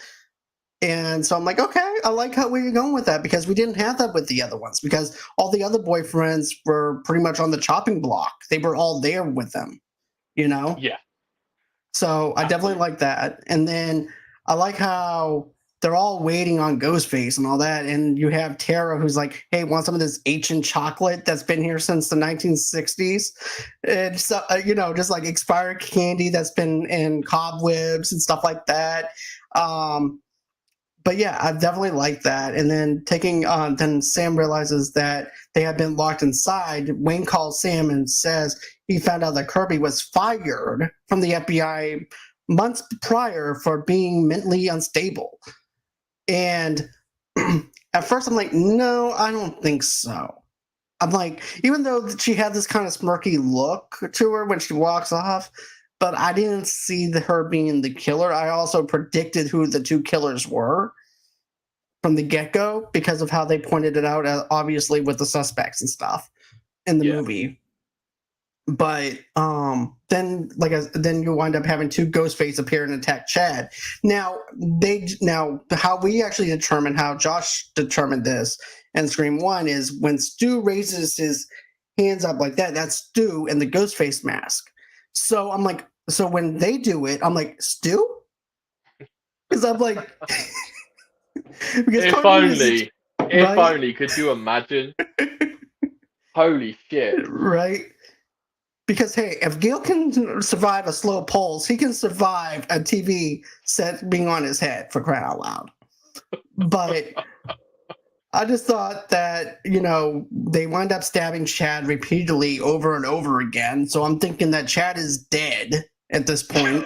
And so I'm like, okay, I like how where you're going with that because we didn't have that with the other ones because all the other boyfriends were pretty much on the chopping block. They were all there with them, you know? Yeah, So I definitely absolutely. like that. And then I like how they're all waiting on Ghostface and all that. And you have Tara who's like, hey, want some of this ancient chocolate that's been here since the 1960s? And so, just like expired candy that's been in cobwebs and stuff like that. Um, but yeah, I definitely like that. And then then Sam realizes that they have been locked inside. Wayne calls Sam and says he found out that Kirby was fired from the FBI months prior for being mentally unstable. And at first I'm like, no, I don't think so. I'm like, even though she had this kind of smirky look to her when she walks off, but I didn't see her being the killer. I also predicted who the two killers were from the get-go because of how they pointed it out, obviously with the suspects and stuff in the Yeah, movie. But then you wind up having two Ghostface appear and attack Chad. Now how we actually determine how Josh determined this in Scream 1 is when Stu raises his hands up like that, that's Stu in the Ghostface mask. So I'm like, so when they do it, I'm like, Stu? Because I'm like because if Kirby is only, if right. only, could you imagine? Holy shit! Right? Because hey, if Gil can survive a slow pulse, he can survive a TV set being on his head for crying out loud. But I just thought that, they wind up stabbing Chad repeatedly over and over again. So I'm thinking that Chad is dead at this point.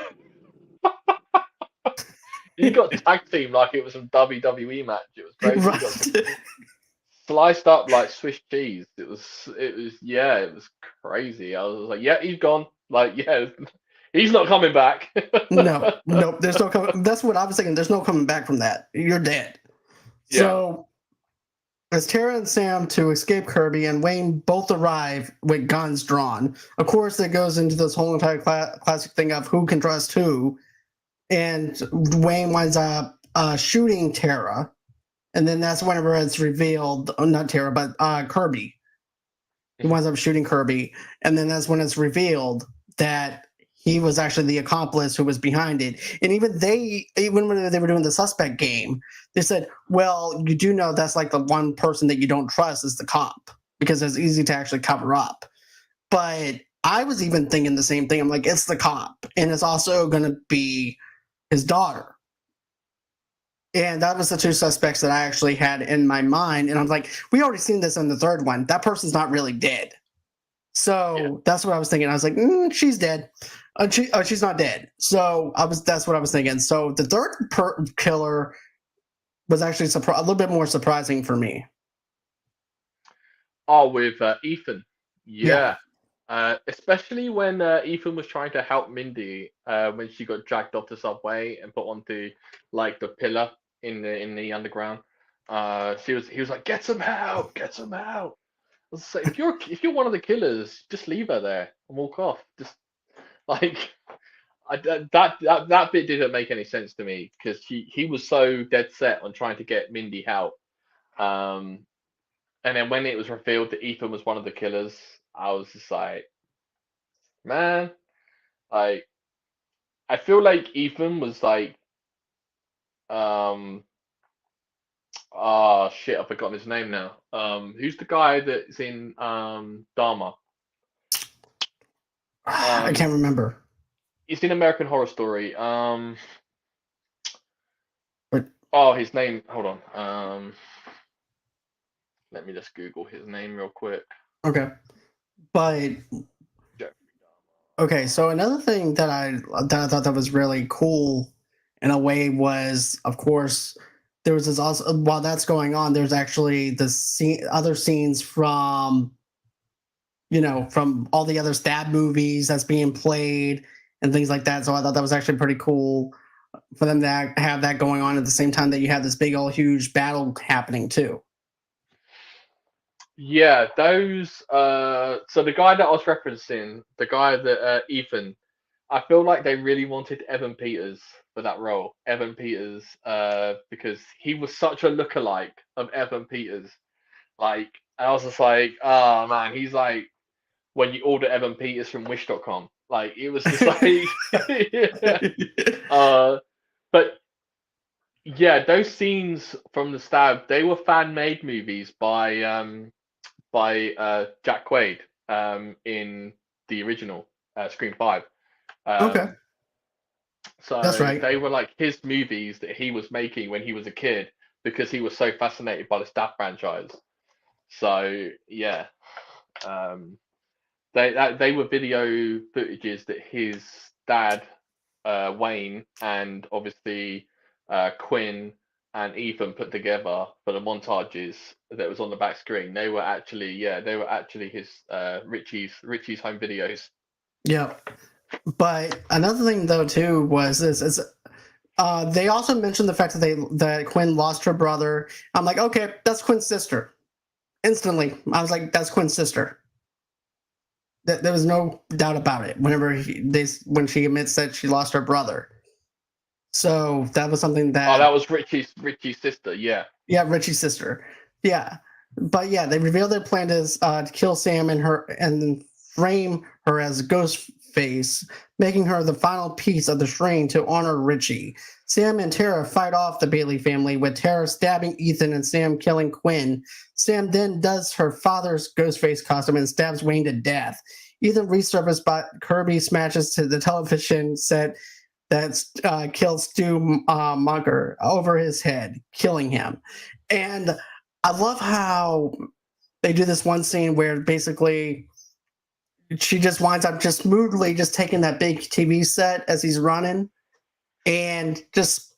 You got tag team like it was some WWE match. It was crazy. You got Right. sliced up like Swiss cheese. Yeah, it was crazy. I was like, yeah, he's gone. Like, yeah, he's not coming back. No, nope. There's no coming. That's what I was thinking. There's no coming back from that. You're dead. Yeah, So as Tara and Sam to escape Kirby and Wayne both arrive with guns drawn. Of course, it goes into this whole entire classic thing of who can trust who. and Dwayne winds up shooting Tara, and then that's whenever it's revealed, not Tara, but Kirby. He Mhm. winds up shooting Kirby, and then that's when it's revealed that he was actually the accomplice who was behind it. And even when they were doing the suspect game, they said, "Well, you do know that's like the one person that you don't trust is the cop because it's easy to actually cover up." But I was even thinking the same thing. I'm like, it's the cop, and it's also going to be his daughter. And that was the two suspects that I actually had in my mind. And I was like, we already seen this in the third one. That person's not really dead. Yeah. So that's what I was thinking. I was like, she's dead. She's not dead. So that's what I was thinking. So the third killer was actually a little bit more surprising for me. Oh, with Ethan. Yeah. Yeah. Especially when Ethan was trying to help Mindy when she got dragged off the subway and put onto like the pillar in the underground. He was like, get some help, get some help. I was like, if you're one of the killers, just leave her there and walk off. Just like that bit didn't make any sense to me because he was so dead set on trying to get Mindy help. Um, and then when it was revealed that Ethan was one of the killers, I was just like, man, like I feel like Ethan was like, um, ah, shit, I've forgotten his name now. Who's the guy that's in Dharma? I Um, can't remember. he's in American Horror Story. But Oh, his name. Hold on. Let me just Google his name real quick. okay. But Jeffrey okay, so another thing that I thought that was really cool in a way was, of course, there was this also while that's going on, there's actually other scenes from from all the other stab movies that's being played and things like that. So I thought that was actually pretty cool for them to have that going on at the same time that you have this big old huge battle happening too. Yeah, those. So the guy that I was referencing, the guy that Ethan, I feel like they really wanted Evan Peters for that role. Evan Peters, because he was such a lookalike of Evan Peters. Like, I was just like, oh man, he's like when you order Evan Peters from Wish.com. Like, it was just like, yeah. But yeah, those scenes from the stab, they were fan made movies by Jack Quaid in the original Scream 5. Okay, Um, that's so right. they were like his movies that he was making when he was a kid because he was so fascinated by the Stab franchise. So yeah, um, they were video footages that his dad, Wayne, and obviously Quinn and Ethan put together for the montages that was on the back screen. They were actually his Richie's home videos. Yeah. But another thing though too was this is they also mentioned the fact that Quinn lost her brother. I'm like, okay, that's Quinn's sister. Instantly, I was like, that's Quinn's sister. There was no doubt about it. When she admits that she lost her brother, so that was something Oh, that that was Richie's sister. Yeah, yeah, Richie's sister, yeah. But yeah, they revealed their plan to kill Sam and frame her as Ghost Face, making her the final piece of the shrine to honor Richie. Sam and Tara fight off the Bailey family, with Tara stabbing Ethan and Sam killing Quinn. Sam then does her father's Ghostface costume and stabs Wayne to death. Ethan resurfaces, but Kirby smashes to the television set that kills Stu Munker over his head, killing him. And I love how they do this one scene where basically she just winds up just smoothly just taking that big TV set as he's running and just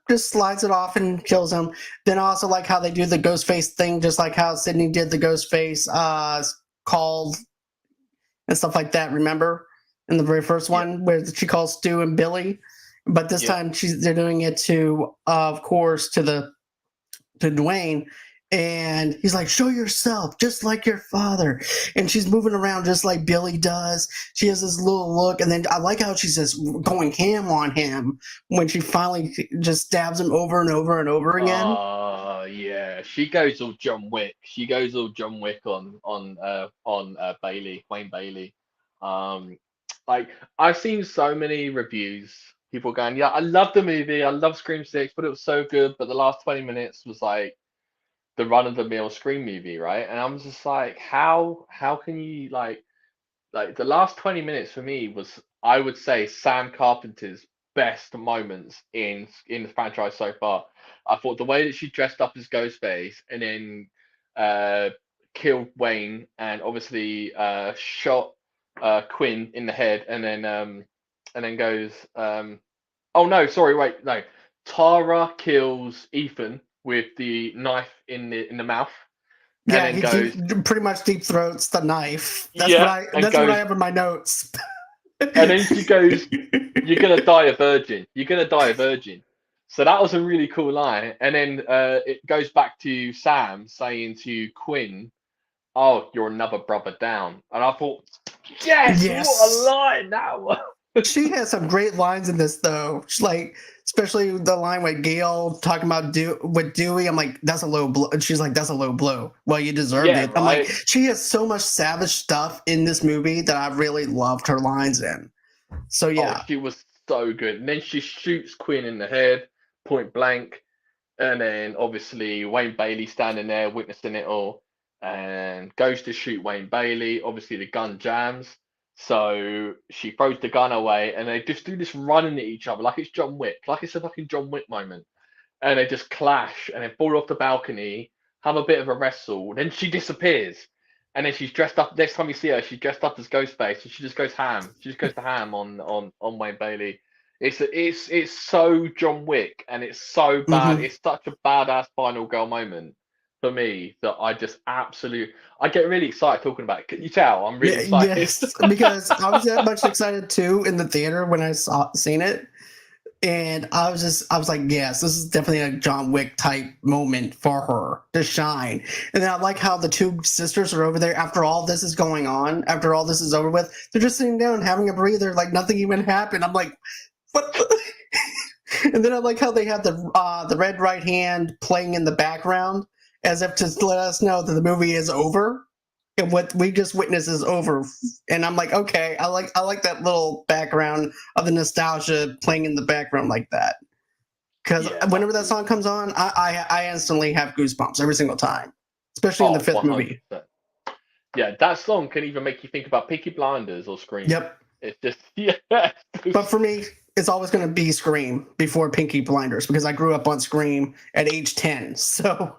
just slides it off and kills him. Then I also like how they do the ghost face thing, just like how Sydney did the ghost face called and stuff like that. Remember in the very first yeah, one where she calls Stu and Billy, but this yeah. time they're doing it to, of course, to Dwayne. And he's like, show yourself just like your father. And she's moving around just like Billy does. She has this little look. And then I like how she's just going ham on him when she finally just stabs him over and over and over again. Yeah, she goes all John Wick. She goes all John Wick on Bailey, Wayne Bailey. Um, like I've seen so many reviews, people going, "Yeah, I love the movie. I love Scream Six, but it was so good. But the last 20 minutes was like the run of the mill Scream movie, right?" And I'm just like, how can you like the last 20 minutes for me was, I would say, Sam Carpenter's best moments in the franchise so far. I thought the way that she dressed up as Ghostface and then uh killed Wayne and obviously shot Quinn in the head and then goes oh no, sorry, wait, no. Tara kills Ethan with the knife in the mouth and Yeah, then he goes pretty much deep throats the knife. yeah and That's what I goes have in my notes. and then she goes, "You're gonna die a virgin. You're gonna die a virgin." So that was a really cool line. And then it goes back to Sam saying to Quinn, "Oh, you're another brother down." And I thought, yes, what a Yes. line that was. She has some great lines in this, though. She's like, especially the line with Gail talking about with Dewey. I'm like, that's a low blow. And she's like, that's a low blow. Well, you deserved Yeah, it. I'm like, right. she has so much savage stuff in this movie that I really loved her lines in. So Oh, yeah, she was so good. And then she shoots Quinn in the head, point blank. And then obviously Wayne Bailey standing there witnessing it all and goes to shoot Wayne Bailey. Obviously the gun jams. So she throws the gun away and they just do this running at each other like it's John Wick, like it's a fucking John Wick moment. And they just clash and then fall off the balcony, have a bit of a wrestle. Then she disappears. And then she's dressed up. Next time you see her, she's dressed up as Ghostface, and she just goes ham. She just goes to ham on Wayne Bailey. It's so John Wick, and it's so bad. hmm It's such a badass final girl moment for me that I just absolutely I get really excited talking about it. Can you tell? I'm really yeah, excited. yes, because I was that much excited too in the theater when I seen it. And I was like, yes, this is definitely a John Wick type moment for her to shine. And then I like how the two sisters are over there after all this is going on, after all this is over with, they're just sitting down having a breather, like nothing even happened. I'm like, what? And then I like how they have the red right hand playing in the background as if to let us know that the movie is over and what we just witnessed is over. And I'm like, okay, I like that little background of the nostalgia playing in the background like that. Because Yeah, whenever that's that really song cool. comes on, I instantly have goosebumps every single time, especially in the Oh, fifth movie. 100%. Yeah, that song can even make you think about Peaky Blinders or Scream. Yep. It's just yeah, But for me, it's always going to be Scream before Pinky Blinders because I grew up on Scream at age 10. So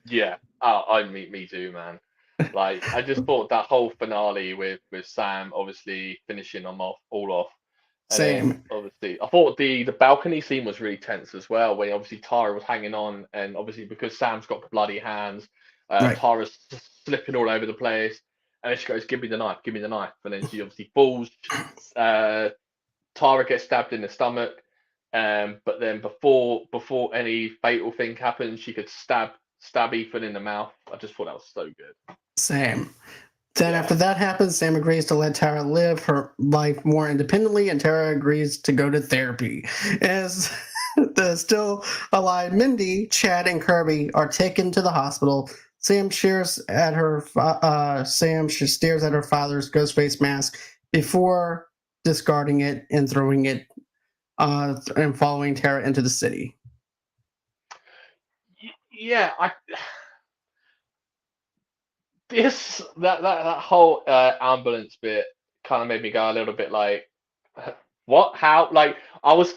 yeah. Oh, me too, man. Like I just thought that whole finale with Sam obviously finishing them off all off, and then same. obviously I thought the balcony scene was really tense as well, when obviously Tara was hanging on, and obviously because Sam's got bloody hands, Right. Tara's slipping all over the place, and then she goes, give me the knife," and then she obviously falls. Uh, Tara gets stabbed in the stomach, but then before any fatal thing happens, she could stab Ethan in the mouth. I just thought that was so good. Same. Then Yeah, after that happens, Sam agrees to let Tara live her life more independently, and Tara agrees to go to therapy. As the still alive Mindy, Chad, and Kirby are taken to the hospital, Sam stares at her father's ghost face mask before discarding it and throwing it and following Tara into the city. yeah. I this that whole ambulance bit kind of made me go a little bit like, what? How? Like I was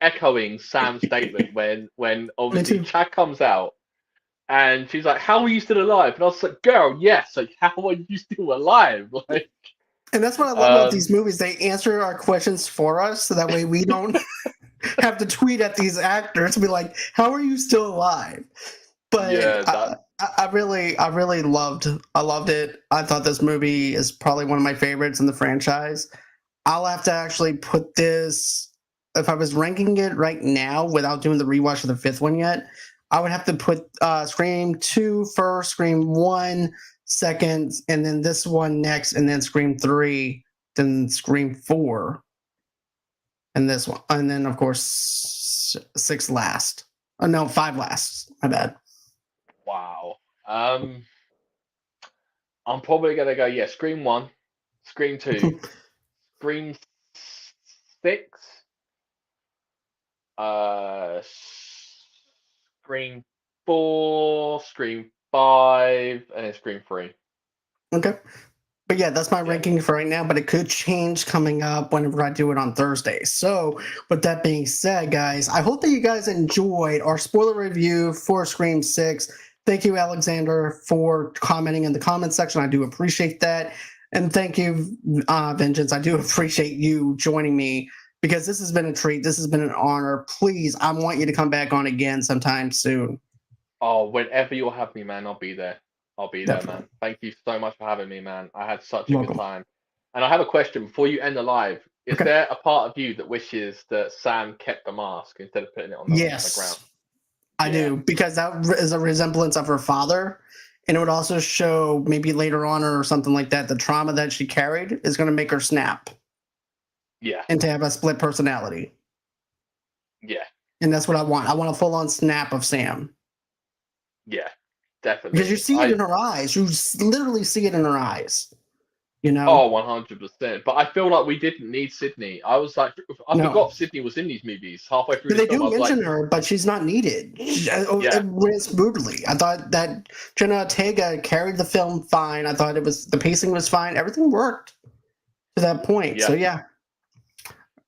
echoing Sam's statement when Me obviously too. Chad comes out. And she's like, "How are you still alive?" And I was like, "Girl, yes. Like, how are you still alive?" Like, And that's what I love about um, these movies. They answer our questions for us, so that way we don't have to tweet at these actors and be like, "How are you still alive?" But yeah, that I loved it. I thought this movie is probably one of my favorites in the franchise. I'll have to actually put this if I was ranking it right now without doing the rewatch of the fifth one yet. I would have to put Scream 2 first, Scream 1 second, and then this one next, and then Scream 3, then Scream 4, and this one. And then, of course, 6 last. Oh, no, 5 last. My bad. Wow. I'm probably gonna go, yeah, Scream 1, Scream 2, Scream 6, uh, Scream 4, Scream 5, and then Scream 3. Okay. But yeah, that's my Yeah. ranking for right now, but it could change coming up whenever I do it on Thursday. So, with that being said, guys, I hope that you guys enjoyed our spoiler review for Scream 6. Thank you, Alexander, for commenting in the comment section. I do appreciate that. And thank you, Vengeance. I do appreciate you joining me because this has been a treat. This has been an honor. Please, I want you to come back on again sometime soon. Oh, whenever you'll have me, man, I'll be there. I'll be there, Definitely. man. Thank you so much for having me, man. I had such a good Welcome. time. And I have a question before you end the live. Is Okay. there a part of you that wishes that Sam kept the mask instead of putting it on the ground? Yes. I Yeah, do, because that is a resemblance of her father. And it would also show maybe later on or something like that, the trauma that she carried is going to make her snap yeah, and to have a split personality. yeah, And that's what I want. I want a full on snap of Sam. yeah, Because you definitely. see it in her eyes. You literally see it in her eyes. You know? Oh, 100%. But I feel like we didn't need Sydney. I was like, I No. forgot Sydney was in these movies halfway through But the they film. do I was like, mention her, but she's not needed. yeah, It went smoothly. I thought that Jenna Ortega carried the film fine. I thought the pacing was fine. Everything worked to that point. So yeah,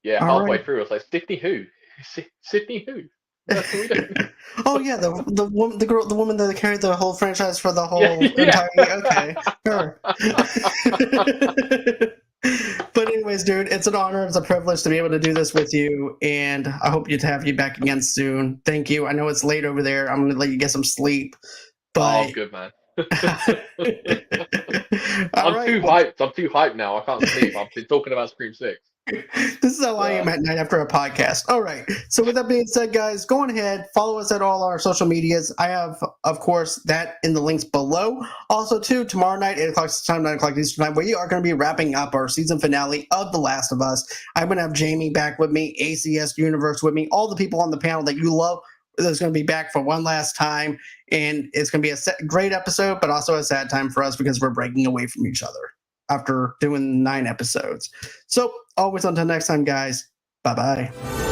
yeah. yeah. All right. Halfway through, I was like, Sydney who? Sydney who? We don't know. Oh yeah, the woman that carried the whole franchise for the Yeah, whole yeah. entire year. Okay, her. But anyways, dude, it's an honor, it's a privilege to be able to do this with you, and I hope to have you back again soon. Thank you. I know it's late over there. I'm gonna let you get some sleep, Oh, but good man. all I'm right. too Well, hyped. I'm too hyped now. I can't sleep. I've been talking about Scream 6. this is how I So, am at night after a podcast. All right. So with that being said, guys, go on ahead, follow us at all our social medias. I have, of course, that in the links below. Also, too, tomorrow night, 8 o'clock time, 9 o'clock Eastern time, we are going to be wrapping up our season finale of The Last of Us. I'm going to have Jamie back with me, ACS Universe with me, all the people on the panel that you love. There's going to be back for one last time, and it's going to be a great episode, but also a sad time for us because we're breaking away from each other after doing 9 episodes. So, always until next time, guys. Bye bye.